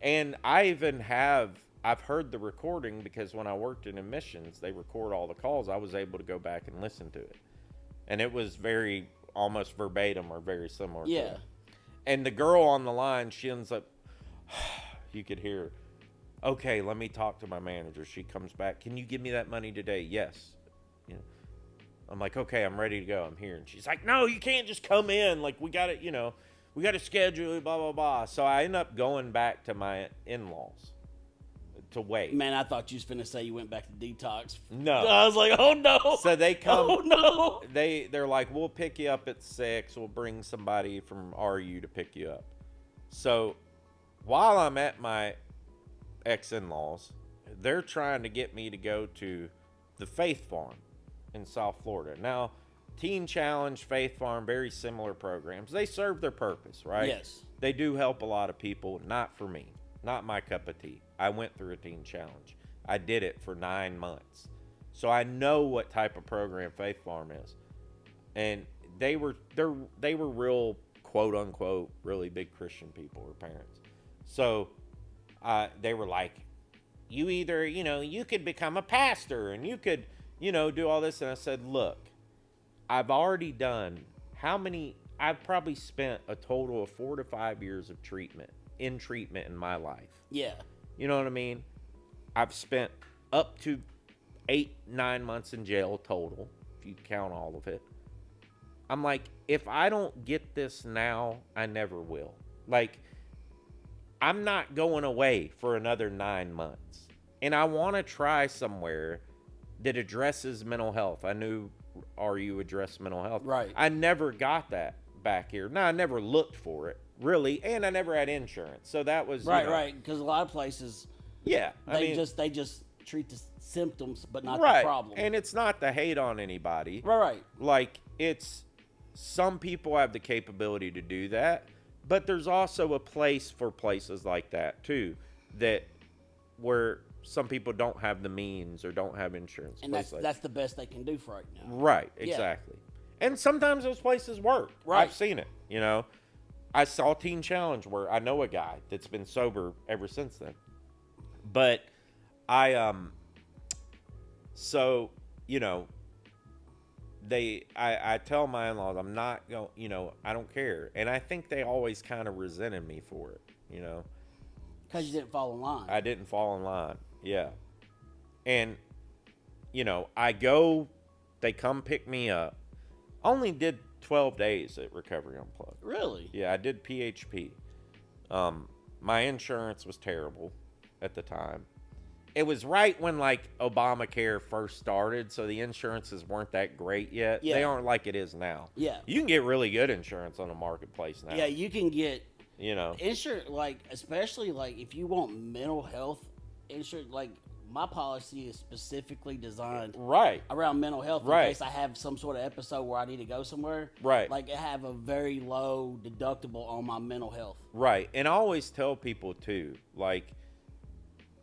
And I've heard the recording, because when I worked in admissions, they record all the calls. I was able to go back and listen to it. And it was very, almost verbatim or very similar to it. And the girl on the line, she ends up, you could hear her, Okay, let me talk to my manager. She comes back. Can you give me that money today? Yes. You know, I'm like, okay, I'm ready to go. I'm here. And she's like, no, you can't just come in. Like, we got to, we got to schedule it, blah, blah, blah. So I end up going back to my in-laws to wait. Man, I thought you was finna say you went back to detox. No. I was like, oh, no. So they come. Oh, no. They're like, we'll pick you up at 6. We'll bring somebody from RU to pick you up. So while I'm at my ex-in-laws, they're trying to get me to go to the Faith Farm in South Florida. Now, Teen Challenge, Faith Farm, very similar programs. They serve their purpose, right? Yes. They do help a lot of people. Not for me. Not my cup of tea. I went through a Teen Challenge. I did it for 9 months. So I know what type of program Faith Farm is. And they were real, quote unquote, really big Christian people or parents. So they were like, you either, you could become a pastor and you could, do all this. And I said, look, I've already done I've probably spent a total of 4 to 5 years of treatment in my life. Yeah. You know what I mean? I've spent up to 8-9 months in jail total, if you count all of it. I'm like, if I don't get this now, I never will. Like, I'm not going away for another 9 months. And I want to try somewhere that addresses mental health. I knew RU addressed mental health. Right. I never got that back here. Now, I never looked for it, really, and I never had insurance. So that was... Right. Because a lot of places... Yeah. They just treat the symptoms, but not the problem. And it's not to hate on anybody. Right. Like, it's... Some people have the capability to do that, but there's also a place for places like that, too, where some people don't have the means or don't have insurance. And that's the best they can do for right now. Right, exactly. Yeah. And sometimes those places work. Right. I've seen it, I saw Teen Challenge where I know a guy that's been sober ever since then. But I tell my in-laws I'm not going, I don't care. And I think they always kind of resented me for it, Because you didn't fall in line. I didn't fall in line, yeah. And, I go, they come pick me up. Only did 12 days at Recovery Unplugged. Really? Yeah, I did PHP. My insurance was terrible at the time. It was right when, Obamacare first started, so the insurances weren't that great yet. Yeah. They aren't like it is now. Yeah. You can get really good insurance on the marketplace now. Yeah, you can get... insurance, especially, if you want mental health insurance, my policy is specifically designed around mental health in case I have some sort of episode where I need to go somewhere. Right. I have a very low deductible on my mental health. Right. And I always tell people, too,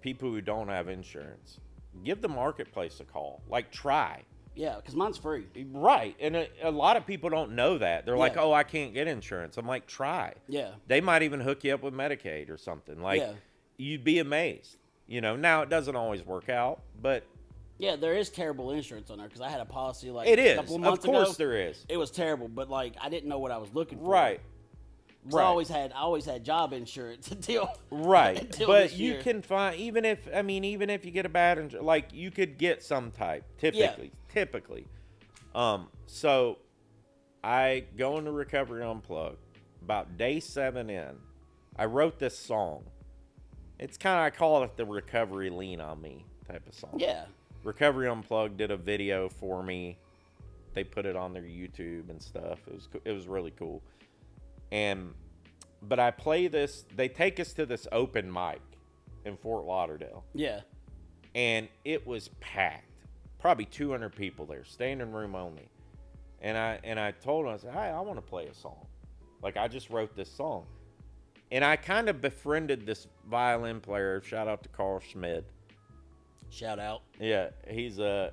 people who don't have insurance, give the marketplace a call. Try. Yeah, because mine's free. Right. And a lot of people don't know that. They're like, oh, I can't get insurance. I'm like, try. Yeah. They might even hook you up with Medicaid or something. You'd be amazed. Now it doesn't always work out, but... Yeah, there is terrible insurance on there because I had a policy it is. A couple of months ago. Of course there is. It was terrible, but I didn't know what I was looking for. Right. I always had job insurance until but you can find even if you get a bad you could get some type typically. So I go into Recovery Unplugged. About day 7 in, I wrote this song. It's I call it the Recovery Lean on Me type of song. Yeah. Recovery Unplugged did a video for me. They put it on their YouTube and stuff. It was really cool. But I play this. They take us to this open mic in Fort Lauderdale. Yeah. And it was packed. Probably 200 people there, standing room only. And I told them, I said, hey, I want to play a song. I just wrote this song. And I kind of befriended this violin player. Shout out to Carl Schmid. Shout out. Yeah, he's a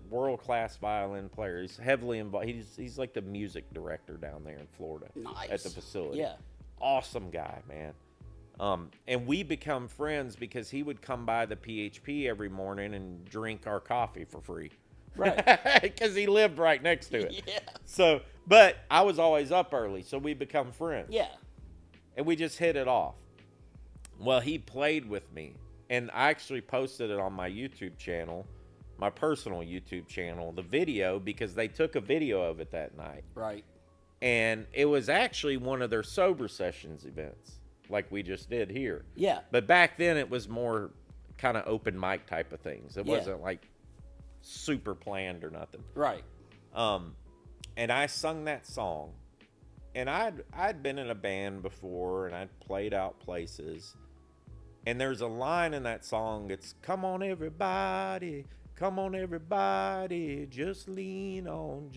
world-class violin player. He's heavily involved. He's like the music director down there in Florida. Nice. At the facility. Yeah. Awesome guy, man. And we become friends because he would come by the PHP every morning and drink our coffee for free. Right. Because he lived right next to it. Yeah. So, but I was always up early, so we become friends. Yeah. And we just hit it off. Well, he played with me, and I actually posted it on my YouTube channel, my personal YouTube channel, the video, because they took a video of it that night. Right. And it was actually one of their sober sessions events, like we just did here. Yeah. But back then it was more kind of open mic type of things. It wasn't like super planned or nothing. Right. And I sung that song, and I'd been in a band before, and I'd played out places. And there's a line in that song. It's, come on everybody, just lean on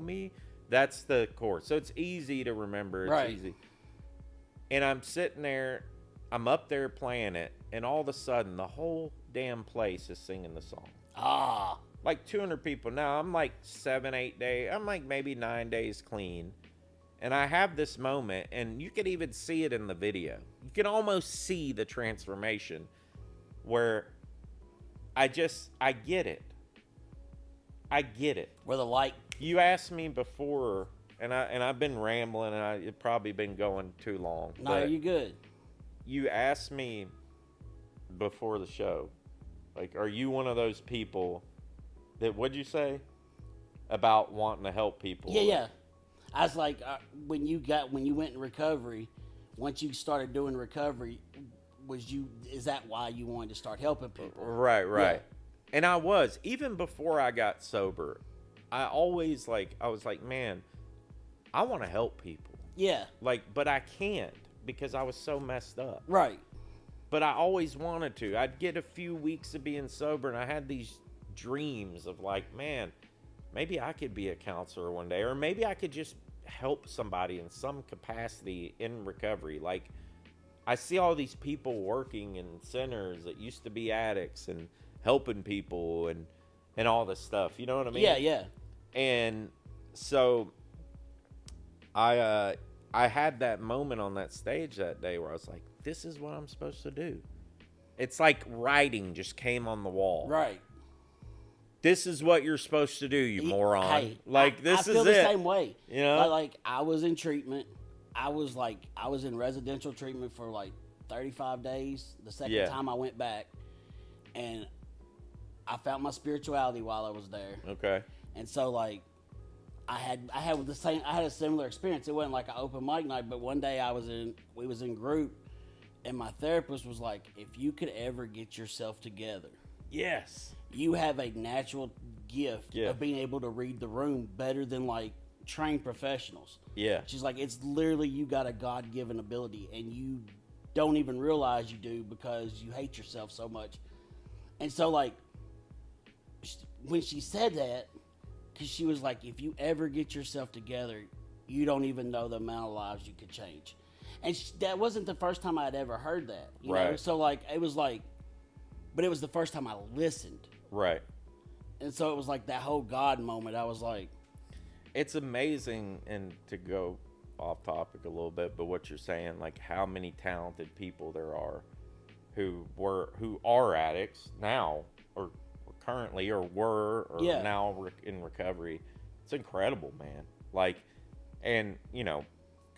me. That's the chorus. So it's easy to remember. It's easy. And I'm sitting there, I'm up there playing it, and all of a sudden the whole damn place is singing the song. Ah. Like 200 people. Now I'm like 7-8 days. I'm like maybe 9 days clean. And I have this moment, and you could even see it in the video. You can almost see the transformation where I get it. I get it. Where the light. You asked me before, and I've been rambling, and it's probably been going too long. No, you're good. You asked me before the show, like, are you one of those people that, what'd you say? About wanting to help people. Yeah. I was like, when you went in recovery, once you started doing recovery, is that why you wanted to start helping people? Right. Yeah. And I was, even before I got sober, I was like, man, I want to help people. Yeah. But I can't because I was so messed up. Right. But I always wanted to. I'd get a few weeks of being sober, and I had these dreams of like, man, maybe I could be a counselor one day, or maybe I could just help somebody in some capacity in recovery. Like, I see all these people working in centers that used to be addicts and helping people and all this stuff. You know what I mean? Yeah. And so I had that moment on that stage that day where I was like, this is what I'm supposed to do. It's like writing just came on the wall. Right. This is what you're supposed to do, you moron. Hey, this I feel is the it. same way. You know? Like I was in treatment. I was in residential treatment for like 35 days. The second time I went back, and I found my spirituality while I was there. Okay. And so like I had a similar experience. It wasn't like an open mic night, but one day we was in group, and my therapist was like, if you could ever get yourself together, yes, you have a natural gift of being able to read the room better than like trained professionals. Yeah. She's like, it's literally, you got a God-given ability and you don't even realize you do because you hate yourself so much. And so like, when she said that, because she was like, if you ever get yourself together, you don't even know the amount of lives you could change. And that wasn't the first time I'd ever heard that. You know? So like, it was like, but it was the first time I listened. Right. And so it was like that whole God moment. I was like, it's amazing, and to go off topic a little bit, but what you're saying, like how many talented people there are who are addicts now, or currently, or were, or now in recovery. It's incredible, man. Like, and you know,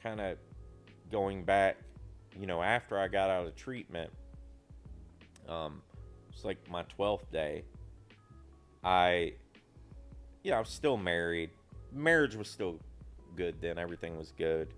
kind of going back, you know, after I got out of treatment, it's like my 12th day. I was still married. Marriage was still good then. Everything was good.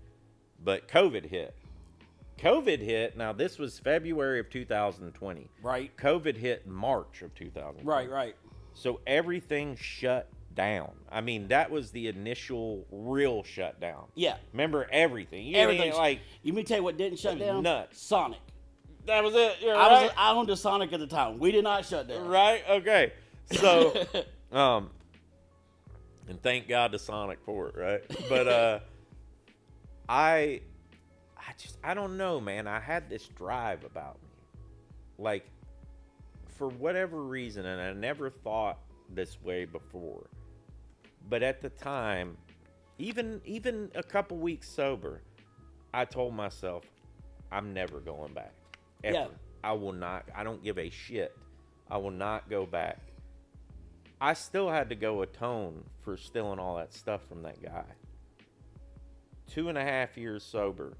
But COVID hit. Now, this was February of 2020. Right. COVID hit March of 2020. Right. So everything shut down. I mean, that was the initial real shutdown. Yeah. Remember everything. Everything. Like, you mean tell you what didn't shut down? Nuts. Sonic. That was it. You're right. I owned a Sonic at the time. We did not shut down. Right. Okay. So, and thank God to Sonic for it, right? But I don't know, man. I had this drive about me, like, for whatever reason, and I never thought this way before. But at the time, even a couple weeks sober, I told myself, I'm never going back. Ever. Yeah. I will not. I don't give a shit. I will not go back. I still had to go atone for stealing all that stuff from that guy. 2.5 years sober.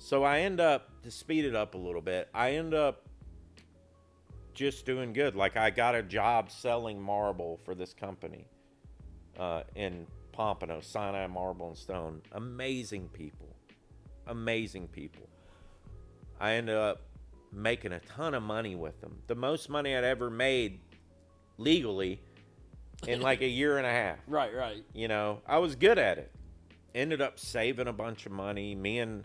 So I end up, to speed it up a little bit, I end up just doing good. Like, I got a job selling marble for this company in Pompano, Sinai Marble and Stone. Amazing people. I ended up making a ton of money with them. The most money I'd ever made legally in like a year and a half. Right. You know, I was good at it. Ended up saving a bunch of money. Me and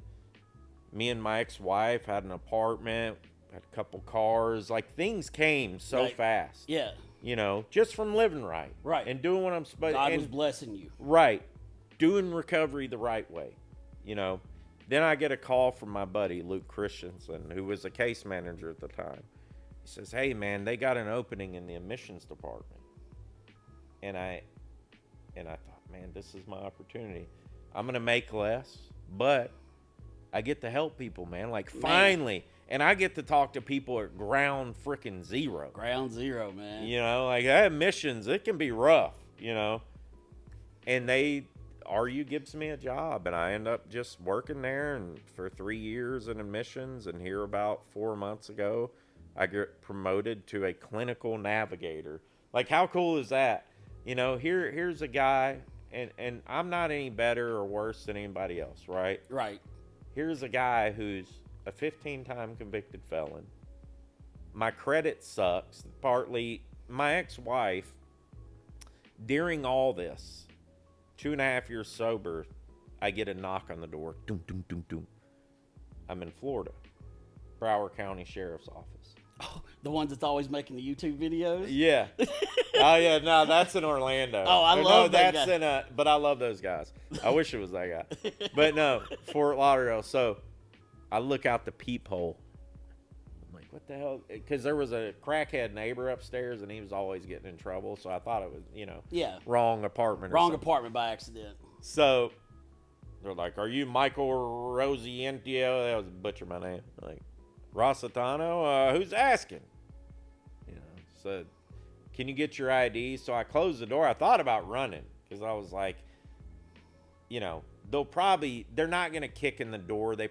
my ex-wife had an apartment, had a couple cars. Like, things came so fast. Yeah. You know, just from living right. Right. And doing what I'm supposed to. God was blessing you. Right. Doing recovery the right way. You know. Then I get a call from my buddy, Luke Christensen, who was a case manager at the time. He says, hey, man, they got an opening in the admissions department. And I thought, man, this is my opportunity. I'm going to make less, but I get to help people, man. Like, finally. And I get to talk to people at ground freaking zero. Ground zero, man. You know, like, admissions, it can be rough, you know. And gives me a job, and I end up just working there and for 3 years in admissions. And here about 4 months ago, I get promoted to a clinical navigator. Like, how cool is that? You know, here's a guy, and I'm not any better or worse than anybody else, right? Right. Here's a guy who's a 15-time convicted felon. My credit sucks. Partly, my ex-wife, during all this, 2.5 years sober, I get a knock on the door. Doom, doom, doom, doom. I'm in Florida, Broward County Sheriff's Office. Oh, the ones that's always making the YouTube videos? Yeah. Oh, yeah. No, that's in Orlando. Oh, I love that guy. But I love those guys. I wish it was that guy. But no, Fort Lauderdale. So I look out the peephole. I'm like, what the hell? Because there was a crackhead neighbor upstairs, and he was always getting in trouble. So I thought it was, wrong apartment. Wrong apartment by accident. So they're like, are you Michael Rositano? That was butcher my name. Like, Rositano? Who's asking? You know, so can you get your ID? So I closed the door. I thought about running because I was like, you know, they're not going to kick in the door. I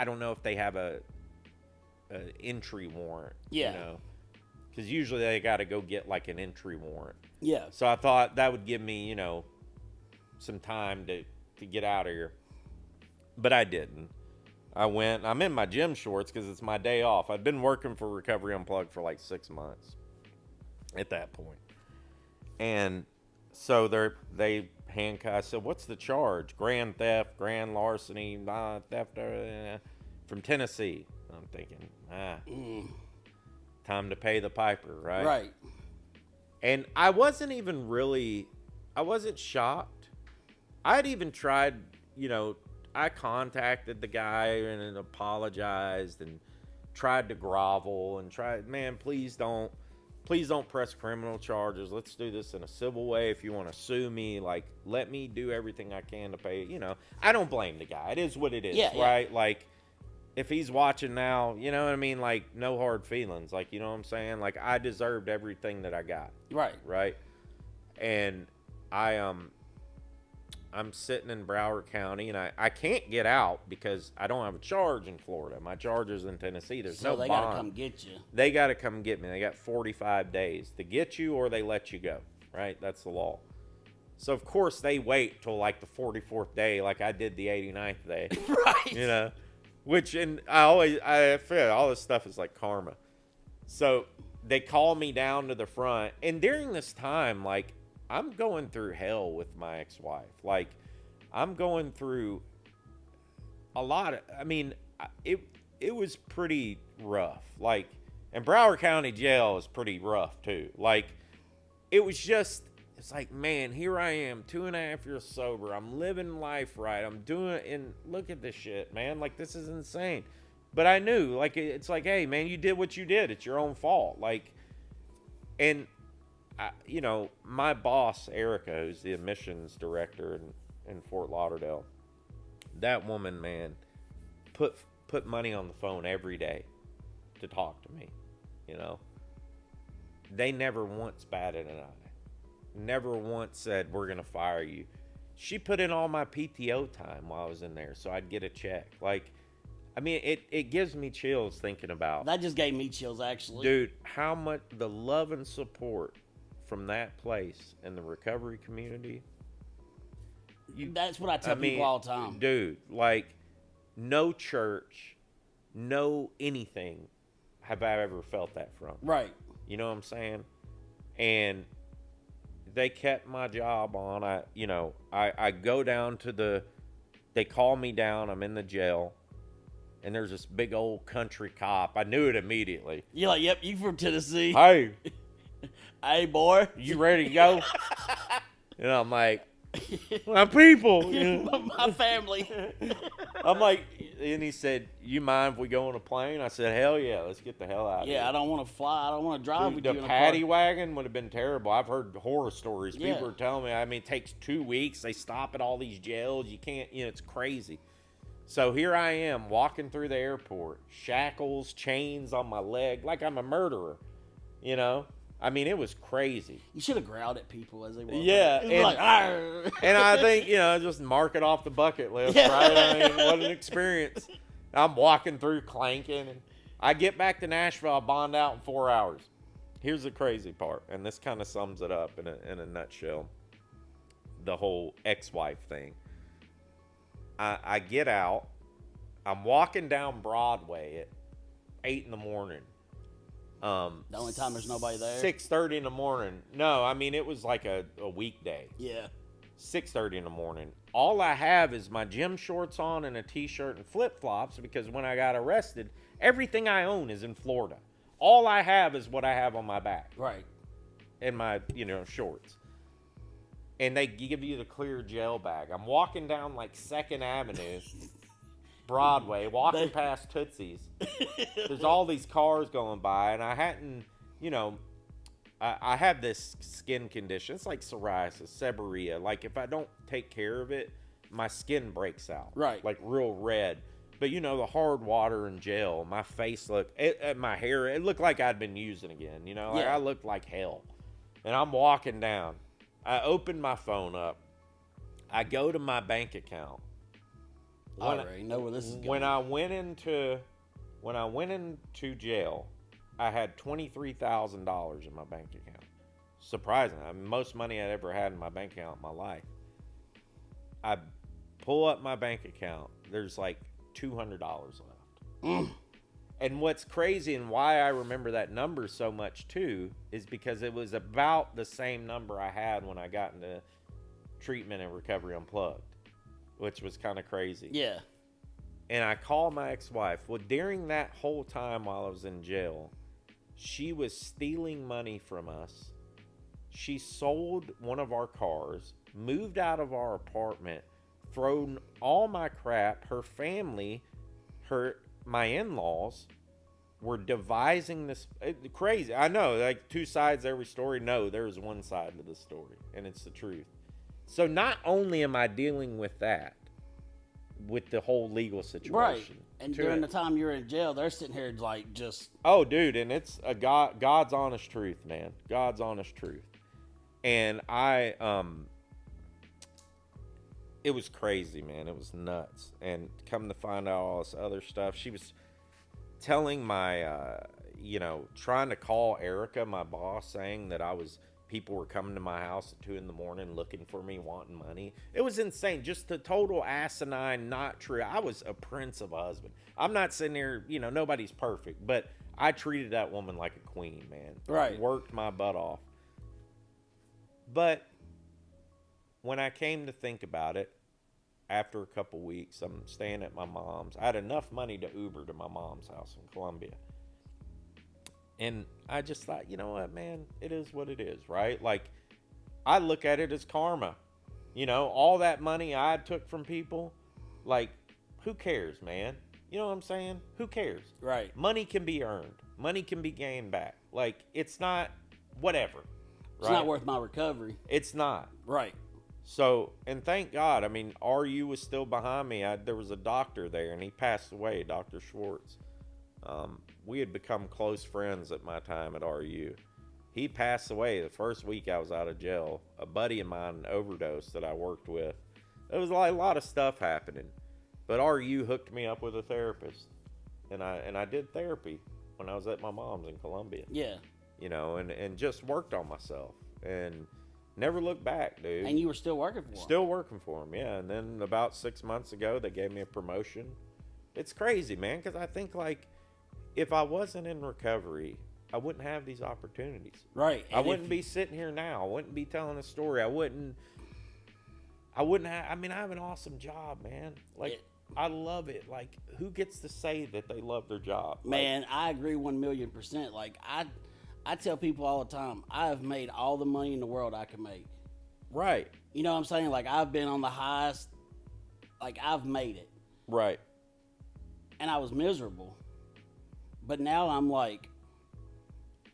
don't know if they have a entry warrant. Yeah. You know, because usually they got to go get like an entry warrant. Yeah. So I thought that would give me, you know, some time to get out of here. But I didn't. I went. I'm in my gym shorts because it's my day off. I'd been working for Recovery Unplugged for like 6 months at that point. And so they handcuffed. I said, what's the charge? Grand theft, grand larceny, theft from Tennessee. I'm thinking, time to pay the piper, right? Right. And I wasn't shocked. I'd even tried, you know, I contacted the guy and apologized and tried to grovel and man, please don't press criminal charges. Let's do this in a civil way. If you want to sue me, like, let me do everything I can to pay. You know, I don't blame the guy. It is what it is, right? Yeah. Like, if he's watching now, you know what I mean? Like, no hard feelings. Like, you know what I'm saying? Like, I deserved everything that I got. Right. Right. And I'm sitting in Broward County, and I can't get out because I don't have a charge in Florida. My charge is in Tennessee. There's no bond. So they got to come get you. They got to come get me. They got 45 days to get you, or they let you go, right? That's the law. So, of course, they wait till, like, the 44th day, like I did the 89th day. Right. You know? Which, and I feel all this stuff is like karma. So, they call me down to the front, and during this time, like, I'm going through hell with my ex-wife. Like, I'm going through a lot of, I mean, it was pretty rough. Like, and Broward County Jail is pretty rough too. Like, it's like, man, here I am, 2.5 years sober. I'm living life right. I'm doing, and look at this shit, man. Like, this is insane. But I knew, like, it's like, hey, man, you did what you did. It's your own fault. Like, and you know, my boss, Erica, who's the admissions director in Fort Lauderdale, that woman, man, put money on the phone every day to talk to me, you know. They never once batted an eye. Never once said, we're going to fire you. She put in all my PTO time while I was in there, so I'd get a check. Like, I mean, it gives me chills thinking about. That just gave me chills, actually. Dude, how much the love and support from that place and the recovery community. That's what I tell people all the time. Dude, like, no church, no anything have I ever felt that from. Right. You know what I'm saying? And they kept my job on. I go down to they call me down. I'm in the jail. And there's this big old country cop. I knew it immediately. You're like, yep, you from Tennessee. Hey. Hey, boy. You ready to go? And I'm like, my people. You know? My family. I'm like, and he said, you mind if we go on a plane? I said, hell yeah, let's get the hell out of here. Yeah, I don't want to fly. I don't want to drive with you in a The paddy wagon would have been terrible. I've heard horror stories. Yeah. People are telling me, I mean, it takes 2 weeks. They stop at all these jails. You can't, it's crazy. So here I am walking through the airport, shackles, chains on my leg, like I'm a murderer, I mean, it was crazy. You should have growled at people as they walked. Yeah. And like, arr. And I think, just mark it off the bucket list, Yeah. right? I mean, what an experience. I'm walking through clanking, and I get back to Nashville. I bond out in 4 hours. Here's the crazy part, and this kind of sums it up in a nutshell, the whole ex-wife thing. I get out. I'm walking down Broadway at 8 in the morning. The only time there's nobody there? 6:30 in the morning. No, I mean, it was like a weekday. Yeah. 6:30 in the morning. All I have is my gym shorts on and a t-shirt and flip-flops because when I got arrested, everything I own is in Florida. All I have is what I have on my back. Right. And my, shorts. And they give you the clear jail bag. I'm walking down like 2nd Avenue, Broadway, walking past Tootsie's. There's all these cars going by, and I hadn't, I have this skin condition. It's like psoriasis, seborrhea. Like, if I don't take care of it, my skin breaks out. Right. Like, real red. But, the hard water in jail, my face my hair, it looked like I'd been using again. Like, I looked like hell. And I'm walking down. I open my phone up. I go to my bank account. I already know where this is going. When I went into jail, I had $23,000 in my bank account. Surprising. I mean, most money I'd ever had in my bank account in my life. I pull up my bank account. There's like $200 left. And what's crazy and why I remember that number so much too is because it was about the same number I had when I got into treatment and Recovery Unplugged, which was kind of crazy. Yeah. And I called my ex-wife. Well, during that whole time while I was in jail, she was stealing money from us. She sold one of our cars, moved out of our apartment, thrown all my crap. Her family, my in-laws were devising this crazy. I know, like 2 sides to every story. No, there's one side to the story, and it's the truth. So not only am I dealing with that, with the whole legal situation. Right. And during the time you're in jail, they're sitting here like just... Oh, dude, and it's a God's honest truth, man. God's honest truth. And it was crazy, man. It was nuts. And come to find out all this other stuff, she was telling my, trying to call Erica, my boss, saying that people were coming to my house at 2 in the morning looking for me, wanting money. It was insane. Just the total asinine, not true. I was a prince of a husband. I'm not sitting there, nobody's perfect, but I treated that woman like a queen, man. Right. Worked my butt off. But when I came to think about it, after a couple weeks, I'm staying at my mom's. I had enough money to Uber to my mom's house in Columbia. And I just thought, you know what, man, it is what it is, right? Like, I look at it as karma. All that money I took from people, like, who cares, man? You know what I'm saying? Who cares? Right. Money can be earned. Money can be gained back. Like, it's not whatever. It's not worth my recovery. It's not. Right. So, and thank God, I mean, RU was still behind me. There was a doctor there, and he passed away, Dr. Schwartz. We had become close friends at my time at RU. He passed away the first week I was out of jail. A buddy of mine overdosed that I worked with. There was like a lot of stuff happening. But RU hooked me up with a therapist, and I did therapy when I was at my mom's in Columbia. Yeah. You know, and just worked on myself and never looked back, dude. And you were still working for them? Still working for them, yeah. And then about 6 months ago, they gave me a promotion. It's crazy, man, because I think, like, if I wasn't in recovery, I wouldn't have these opportunities. Right. I wouldn't be sitting here now. I wouldn't be telling a story. I wouldn't have, I mean, I have an awesome job, man. Like, I love it. Like, who gets to say that they love their job? Man, I agree 1,000,000%. Like, I tell people all the time, I have made all the money in the world I can make. Right. You know what I'm saying? Like, I've been on the highest, like, I've made it. Right. And I was miserable. But now I'm like,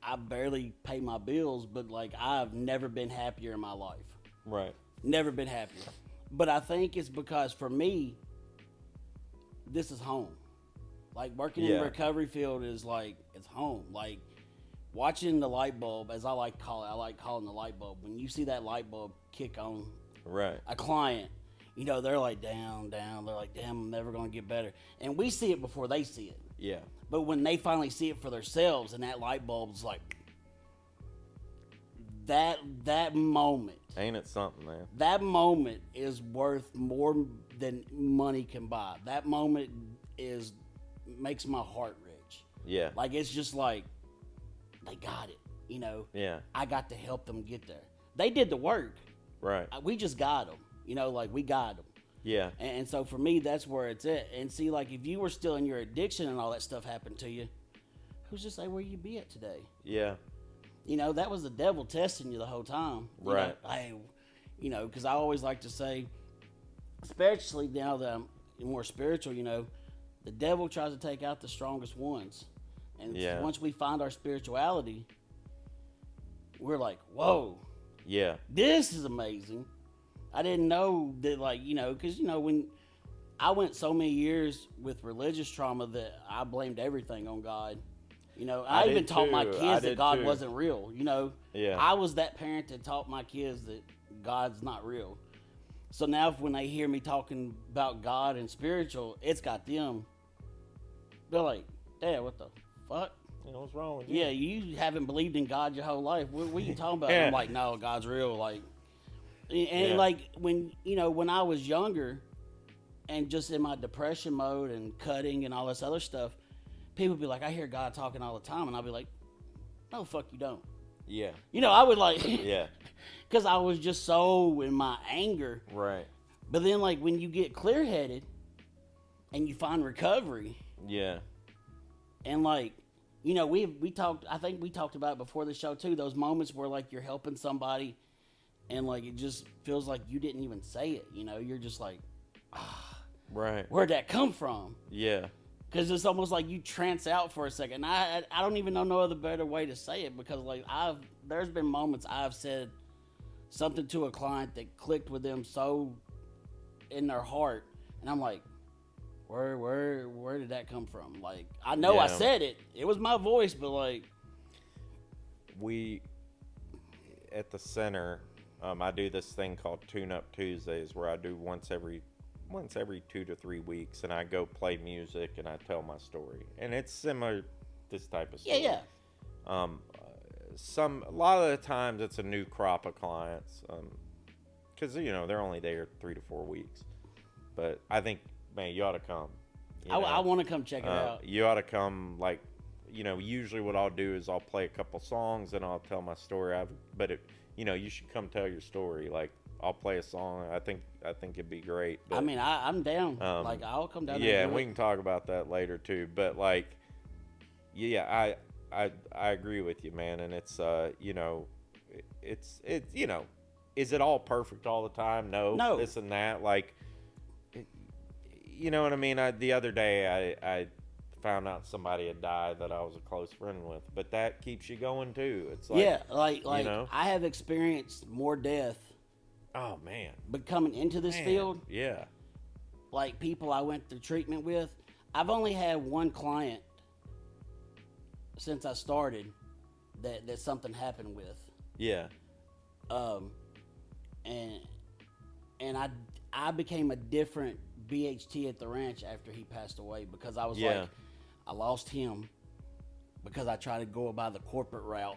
I barely pay my bills, but, like, I've never been happier in my life. Right. Never been happier. But I think it's because, for me, this is home. Like, working in the recovery field is, like, it's home. Like, watching the light bulb, as I like to call it, I like calling the light bulb. When you see that light bulb kick on a client, you know, they're like, down. They're like, damn, I'm never going to get better. And we see it before they see it. Yeah. But when they finally see it for themselves, and that light bulb's like, that moment. Ain't it something, man? That moment is worth more than money can buy. That moment makes my heart rich. Yeah. Like, it's just like, they got it, you know? Yeah. I got to help them get there. They did the work. Right. We just got them, you know, like, we got them. Yeah. And so for me, that's where it's at. And see, like, if you were still in your addiction and all that stuff happened to you, who's to say where you'd be at today? Yeah. You know, that was the devil testing you the whole time. Right. You know, because I always like to say, especially now that I'm more spiritual, you know, the devil tries to take out the strongest ones. And once we find our spirituality, we're like, whoa. Yeah. This is amazing. I didn't know that, like, you know, because, you know, when I went so many years with religious trauma that I blamed everything on God. You know, I even taught my kids that God wasn't real. You know, I was that parent that taught my kids that God's not real. So now when they hear me talking about God and spiritual, it's got them. They're like, Dad, what the fuck? You know, what's wrong with you? Yeah, you haven't believed in God your whole life. What are you talking about? And I'm like, no, God's real. Like, and like when I was younger and just in my depression mode and cutting and all this other stuff, people be like, I hear God talking all the time. And I'll be like, no, fuck you don't. Yeah. You know, I would like, yeah. Because I was just so in my anger. Right. But then, like, when you get clear-headed and you find recovery. Yeah. And, like, you know, we talked, I think we talked about it before the show, too. Those moments where, like, you're helping somebody and, like, it just feels like you didn't even say it. You know, you're just like, right. Where'd that come from? Yeah. Because it's almost like you trance out for a second. I don't even know no other better way to say it because, like, there's been moments I've said something to a client that clicked with them so in their heart, and I'm like, where did that come from? Like, I know I said it. It was my voice, but, like, we at the center, I do this thing called Tune Up Tuesdays where I do once every 2 to 3 weeks, and I go play music and I tell my story, and it's similar this type of story. Yeah. A lot of the times it's a new crop of clients, because you know they're only there 3 to 4 weeks, but I think, man, you ought to come. I want to come check it out. You ought to come. Like, you know, usually what I'll do is I'll play a couple songs and I'll tell my story. You should come tell your story. Like, I'll play a song. I think it'd be great. But, I mean, I'm down. Like, I'll come down. Yeah, and we can talk about that later too. But, like, yeah, I agree with you, man. And it's it's is it all perfect all the time? No. This and that. Like, you know what I mean? The other day I found out somebody had died that I was a close friend with, but that keeps you going too. It's like, like you know? I have experienced more death. Oh man! But coming into this field, yeah, like people I went through treatment with, I've only had one client since I started that something happened with. Yeah. And I became a different BHT at the ranch after he passed away because I was like, I lost him because I tried to go by the corporate route.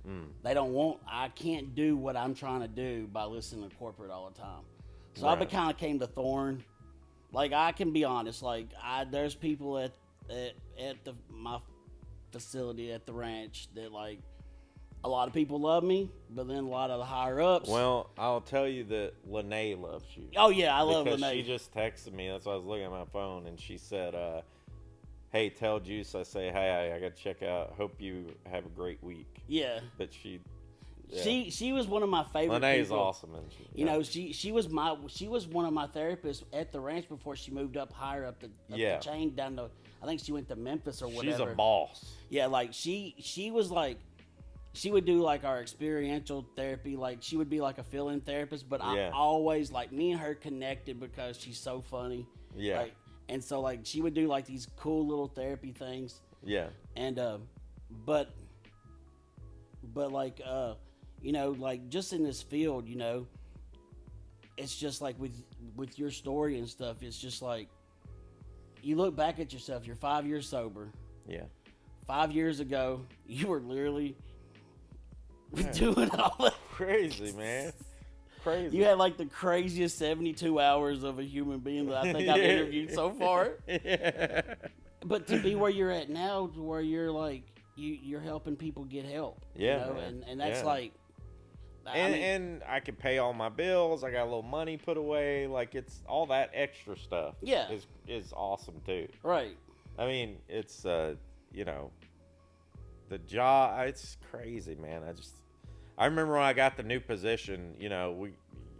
I can't do what I'm trying to do by listening to corporate all the time. So I kind of came to Thorn. Like, I can be honest, like, there's people at my facility at the ranch that, like, a lot of people love me, but then a lot of the higher ups. Well, I'll tell you that Lene loves you. Oh yeah, I love Lene. Because she just texted me. That's why I was looking at my phone, and she said, "Hey, tell Juice I say hi. I got to check out. Hope you have a great week." Yeah. That she. Yeah. She was one of my favorite. Lene's people. Awesome, isn't she? You know, she was one of my therapists at the ranch before she moved up higher up the chain down to. I think she went to Memphis or whatever. She's a boss. Yeah, like she was like. She would do like our experiential therapy, like she would be like a fill-in therapist, but I always like me and her connected because she's so funny. Yeah. Like, and so like she would do like these cool little therapy things. Yeah. And but like you know, like just in this field, you know, it's just like with your story and stuff, it's just like you look back at yourself, you're 5 years sober. Yeah. 5 years ago, you were literally doing all that. Crazy, man. Crazy. You had like the craziest 72 hours of a human being that I think I've interviewed so far. Yeah. But to be where you're at now, to where you're like, you're helping people get help. Yeah. You know? And that's like. And I can pay all my bills. I got a little money put away. Like, it's all that extra stuff. Yeah. Is awesome too. Right. I mean, it's, you know, the job, it's crazy, man. I remember when I got the new position, you know,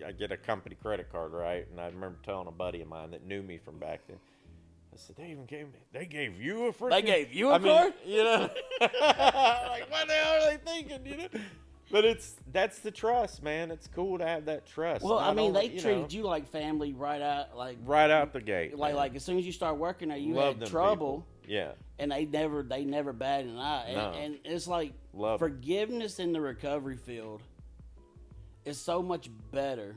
I get a company credit card, right? And I remember telling a buddy of mine that knew me from back then. I said, they gave you a freaking... They gave you a card? You know? Like, what the hell are they thinking, you know? But that's the trust, man. It's cool to have that trust. Well, I mean, they treated you like family right out the gate. Like as soon as you start working there, you had trouble. People. Yeah. And they never batted an eye. And it's like forgiveness in the recovery field is so much better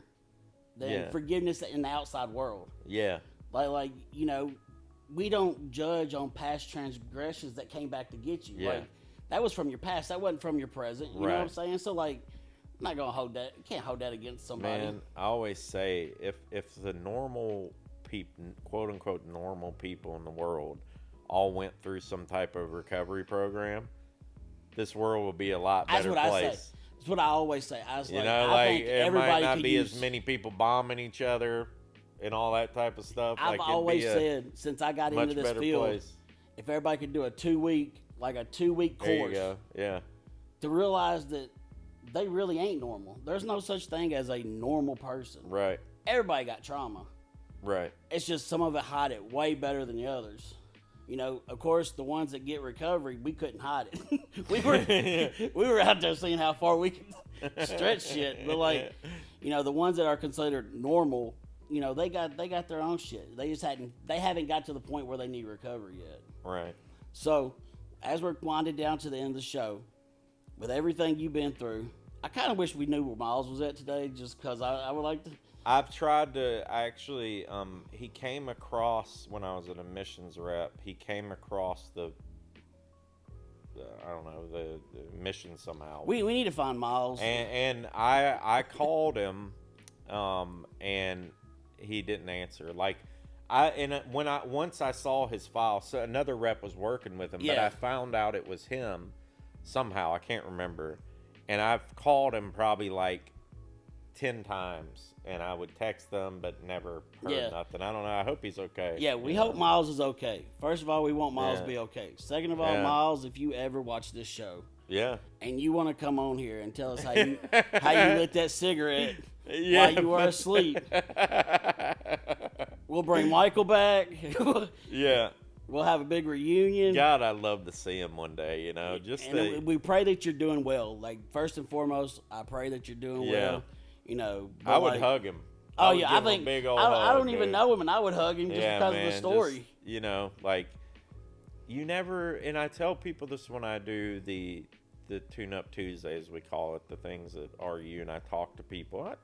than forgiveness in the outside world. Yeah. Like you know, we don't judge on past transgressions that came back to get you. Yeah. Like that was from your past. That wasn't from your present. You know what I'm saying? So like, I'm not gonna hold that. You can't hold that against somebody. Man, I always say if the normal people, quote unquote normal people in the world, all went through some type of recovery program, this world would be a lot better place. I say. That's what I always say. I think it everybody might not could be use, as many people bombing each other and all that type of stuff. I've always said since I got into this field, place. If everybody could do a 2-week course, there you go. Yeah, to realize that they really ain't normal. There's no such thing as a normal person. Right. Everybody got trauma. Right. It's just some of it hide it way better than the others. You know, of course, the ones that get recovery, we couldn't hide it. we were out there seeing how far we could stretch shit. But like, you know, the ones that are considered normal, you know, they got their own shit. They haven't got to the point where they need recovery yet. Right. So, as we're winding down to the end of the show, with everything you've been through, I kind of wish we knew where Miles was at today, just because I would like to. I've tried to actually. He came across when I was an admissions rep. He came across the mission somehow. We need to find Miles. And I called him, and he didn't answer. Like once I saw his file, so another rep was working with him, but I found out it was him somehow. I can't remember, and I've called him probably like 10 times, and I would text them but never heard nothing. I don't know. I hope he's okay. Yeah, we hope Miles is okay. First of all, we want Miles to be okay. Second of all, Miles, if you ever watch this show, and you want to come on here and tell us how you lit that cigarette while you were asleep, we'll bring Michael back. We'll have a big reunion. God, I'd love to see him one day, you know. We pray that you're doing well. Like, first and foremost, I pray that you're doing well. You know, I would hug him. I think big old I don't even know him, and I would hug him just because of the story. Just, you know, like you never. And I tell people this when I do the Tune-Up Tuesdays, we call it, the things that are you. And I talk to people. I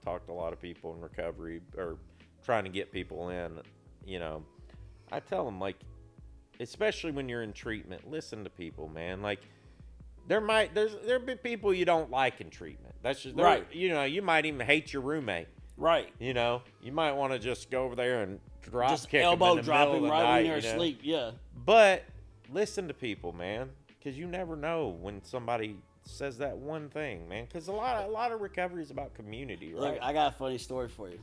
talk to a lot of people in recovery or trying to get people in, you know, I tell them, like, especially when you're in treatment, listen to people, man. Like, there'll be people you don't like in treatment. That's just right. You know, you might even hate your roommate. Right. You know, you might want to just go over there and just kick elbow him in the drop middle him of the right night, when they're you know? asleep. Yeah. But listen to people, man, because you never know when somebody says that one thing, man. Because a lot of recovery is about community, right? Look, I got a funny story for you.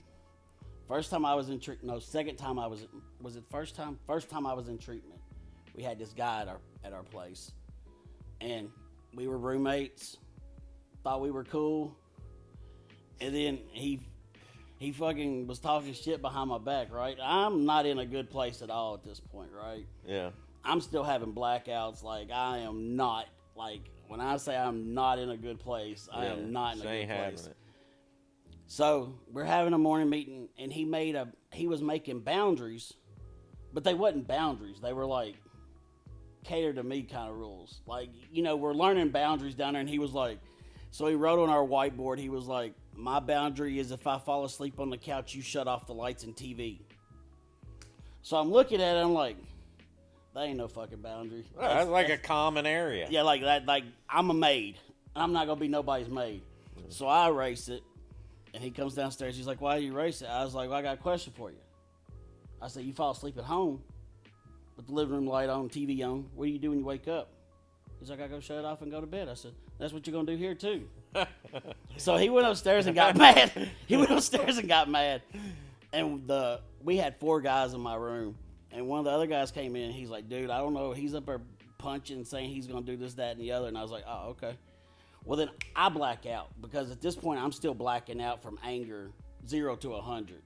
First time I was in treatment. No, second time I was it first time? First time I was in treatment. We had this guy at our place, and we were roommates. Thought we were cool, and then he fucking was talking shit behind my back. Right? I'm not in a good place at all at this point. Right? Yeah. I'm still having blackouts. Like, I am not, like, when I say I'm not in a good place, I am not in a good place. So we're having a morning meeting, and he was making boundaries, but they wasn't boundaries. They were like cater to me kind of rules. Like, you know, we're learning boundaries down there, and he was like, so he wrote on our whiteboard, he was like, my boundary is if I fall asleep on the couch, you shut off the lights and TV. So I'm looking at it, I'm like, that ain't no fucking boundary. That's like a common area. Yeah, like that. Like, I'm a maid. I'm not gonna be nobody's maid. Mm-hmm. So I erase it, and he comes downstairs. He's like, "Why do you erase it?" I was like, "Well, I got a question for you." I said, "You fall asleep at home with the living room light on, TV on. What do you do when you wake up?" He's like, "I go shut it off and go to bed." I said, "That's what you're gonna do here too." So he went upstairs and got mad. And we had 4 guys in my room. And one of the other guys came in, and he's like, dude, I don't know. He's up there punching, saying he's going to do this, that, and the other. And I was like, oh, okay. Well, then I black out because at this point, I'm still blacking out from anger, 0 to 100.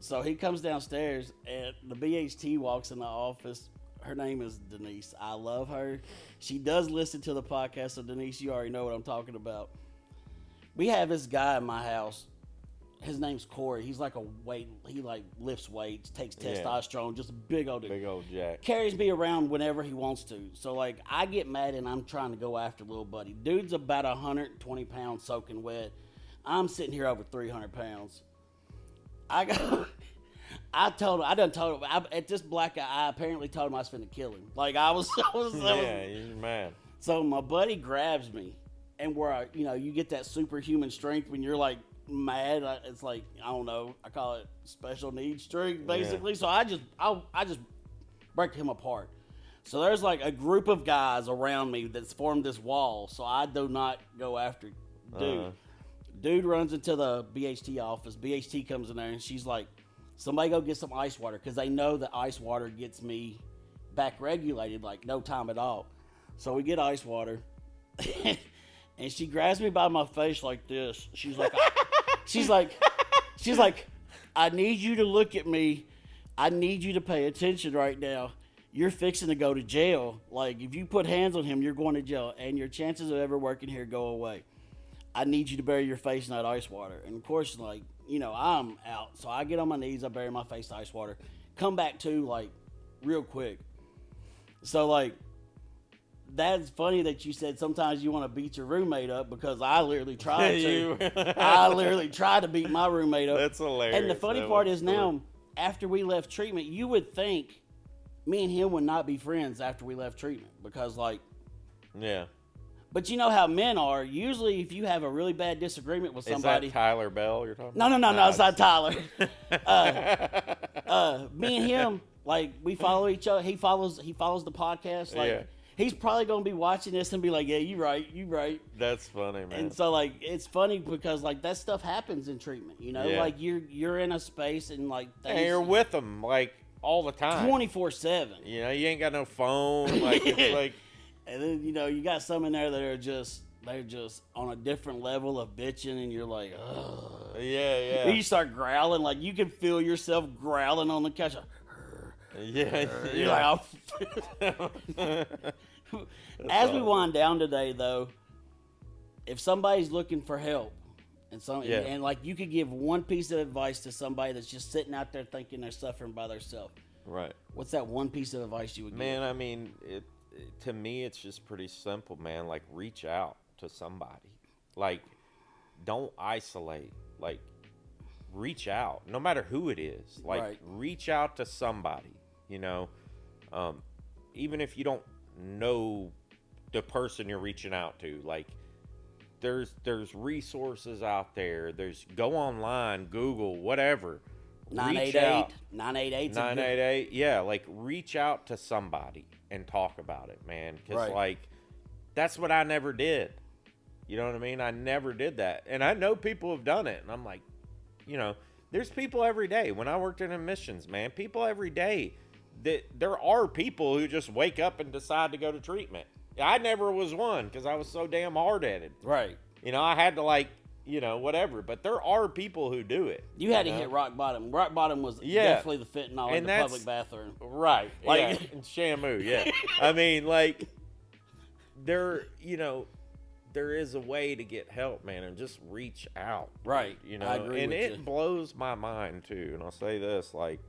So he comes downstairs, and the BHT walks in the office. Her name is Denise. I love her. She does listen to the podcast, so Denise, you already know what I'm talking about. We have this guy in my house. His name's Corey. He's like he like lifts weights, takes testosterone, just a big old dude. Big old jack. Carries me around whenever he wants to. So, like, I get mad and I'm trying to go after little buddy. Dude's about 120 pounds soaking wet. I'm sitting here over 300 pounds. I told him, at this black guy, I apparently told him I was finna kill him. Like, you're mad. So my buddy grabs me, and you get that superhuman strength when you're like, mad. It's like, I don't know, I call it special needs strength basically. So I just break him apart. So there's like a group of guys around me that's formed this wall, so I do not go after dude. Dude runs into the BHT office. BHT comes in there, and she's like, somebody go get some ice water, because they know that ice water gets me back regulated like no time at all. So we get ice water, and she grabs me by my face like this. She's like, I need you to look at me. I need you to pay attention right now. You're fixing to go to jail. Like, if you put hands on him, you're going to jail, and your chances of ever working here go away. I need you to bury your face in that ice water. And of course, like, I'm out. So I get on my knees, I bury my face in ice water, come back to, like, real quick. So, like, that's funny that you said sometimes you want to beat your roommate up, because I literally tried to. I literally tried to beat my roommate up. That's hilarious. And the funny part is now, after we left treatment, you would think me and him would not be friends after we left treatment, because, like... Yeah. But you know how men are. Usually, if you have a really bad disagreement with somebody... Is that Tyler Bell you're talking about? No, it's not Tyler. Me and him, like, we follow each other. He follows the podcast. Like, he's probably going to be watching this and be like, yeah, you right. That's funny, man. And so, like, it's funny because, like, that stuff happens in treatment, Like, you're in a space and, like... And you're with them, like, all the time. 24/7. You ain't got no phone. Like, it's like... And then, you got some in there that are they're just on a different level of bitching, and you're like, ugh. Yeah. And you start growling, like, you can feel yourself growling on the couch. Yeah. You're like, oh. As we wind down today, though, if somebody's looking for help, and like, you could give one piece of advice to somebody that's just sitting out there thinking they're suffering by themselves. Right. What's that one piece of advice you would give? Man, I mean, to me, it's just pretty simple, man. Like, reach out to somebody. Like, don't isolate. Like, reach out, no matter who it is. Like, right. reach out to somebody, you know, even if you don't know the person you're reaching out to. Like, there's resources out there. Go online, Google, whatever. 988. Yeah, like, reach out to somebody and talk about it, man. Because, like, that's what I never did. You know what I mean? I never did that. And I know people have done it. And I'm like, you know, there's people every day. When I worked in admissions, man, people every day. There are people who just wake up and decide to go to treatment. I never was one because I was so damn hard-headed. Right. You know, I had to, like, you know, whatever. But there are people who do it. You had to hit rock bottom. Rock bottom was definitely the fentanyl in the public bathroom. Right. Like, and Shamu, yeah. I mean, like, there is a way to get help, man, and just reach out. Right. You know, I agree and with it you. blows my mind, too. And I'll say this, like,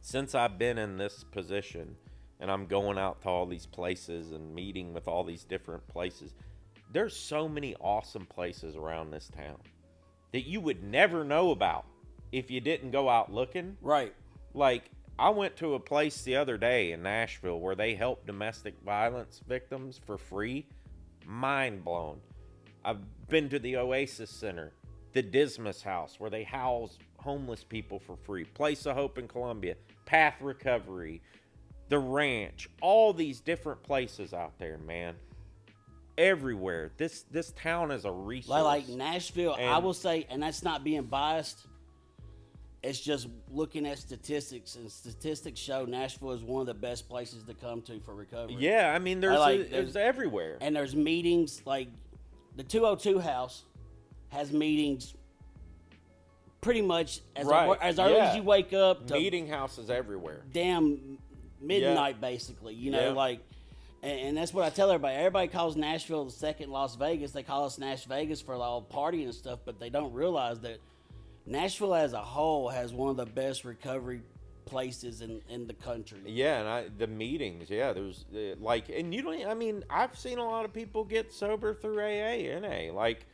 since I've been in this position and I'm going out to all these places and meeting with all these different places, there's so many awesome places around this town that you would never know about if you didn't go out looking. Right. Like, I went to a place the other day in Nashville where they help domestic violence victims for free. Mind blown. I've been to the Oasis Center, the Dismas House, where they house homeless people for free, Place of Hope in Columbia, Path Recovery, the Ranch, all these different places out there, man. Everywhere. This town is a resource. Like Nashville, I will say, and that's not being biased, it's just looking at statistics, and statistics show Nashville is one of the best places to come to for recovery. Yeah, I mean, there's everywhere. And there's meetings, like the 202 house has meetings pretty much as early as you wake up. To meeting houses everywhere. Damn midnight, basically. You know, like, and that's what I tell everybody. Everybody calls Nashville the second Las Vegas. They call us Nash Vegas for all partying and stuff, but they don't realize that Nashville as a whole has one of the best recovery places in the country. Yeah, and the meetings, there's like, and you don't, I mean, I've seen a lot of people get sober through AA, NA. Like,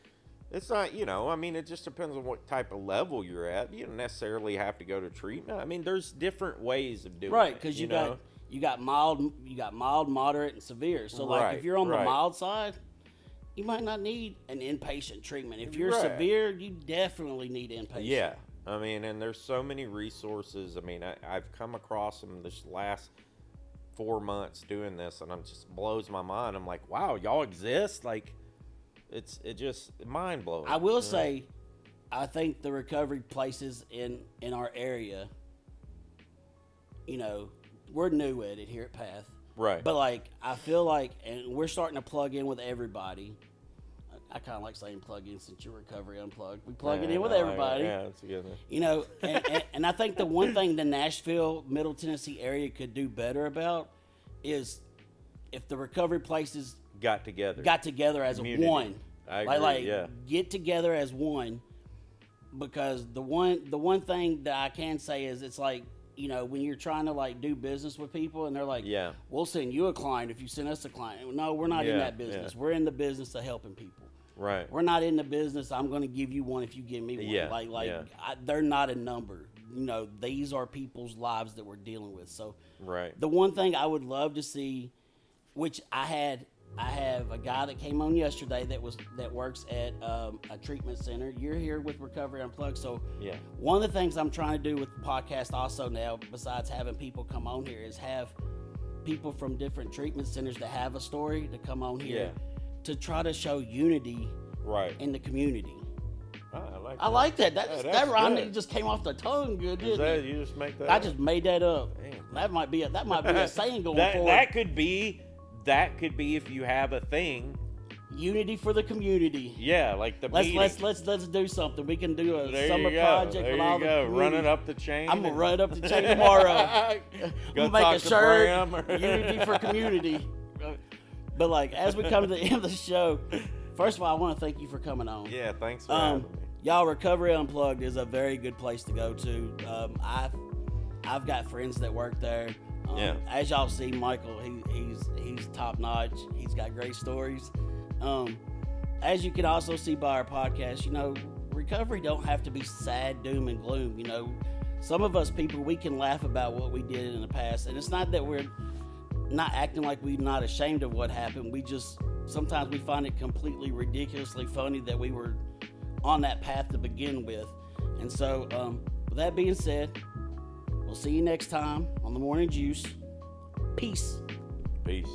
it's not, you know, I mean, it just depends on what type of level you're at. You don't necessarily have to go to treatment. I mean, there's different ways of doing it. Right, because you got mild, moderate, and severe. So, like, if you're on the mild side, you might not need an inpatient treatment. If you're severe, you definitely need inpatient. Yeah. I mean, and there's so many resources. I mean, I've come across them this last 4 months doing this, and it just blows my mind. I'm like, wow, y'all exist? Like, it just mind-blowing. I will say, I think the recovery places in our area, you know, we're new at it here at Path. Right. But, like, I feel like, and we're starting to plug in with everybody. I kind of like saying plug in since you're Recovery Unplugged. We plug it in with everybody. That's a good one. You know, and I think the one thing the Nashville, Middle Tennessee area could do better about is if the recovery places got together as one. I agree, get together as one, because the one thing that I can say is it's like, you know, when you're trying to, like, do business with people and they're like, we'll send you a client if you send us a client. No, we're not in that business. We're in the business of helping people. Right. We're not in the business, I'm going to give you one if you give me one. They're not a number. You know, these are people's lives that we're dealing with. So the one thing I would love to see, which I have a guy that came on yesterday that works at a treatment center. You're here with Recovery Unplugged. So one of the things I'm trying to do with the podcast also now, besides having people come on here, is have people from different treatment centers that have a story to come on here to try to show unity in the community. I like that. That rhyme just came off the tongue good, didn't it? You just make that I just made that up. Damn. That might be a saying going forward. That could be if you have a thing. Unity for the community. Yeah, like the meeting. Let's do something. We can do a summer project with all the community. Run it up the chain. I'm gonna run it up the chain tomorrow. I'm gonna make a shirt. Unity for community. But, like, as we come to the end of the show, first of all, I want to thank you for coming on. Yeah, thanks for having me. Y'all, Recovery Unplugged is a very good place to go to. I've got friends that work there. As y'all see, Michael, he's top notch. He's got great stories. As you can also see by our podcast, you know, recovery don't have to be sad, doom, and gloom. You know, some of us people, we can laugh about what we did in the past, and it's not that we're not acting like we're not ashamed of what happened. We just, sometimes we find it completely ridiculously funny that we were on that path to begin with. And so, with that being said, we'll see you next time on The Morning Juice. Peace. Peace.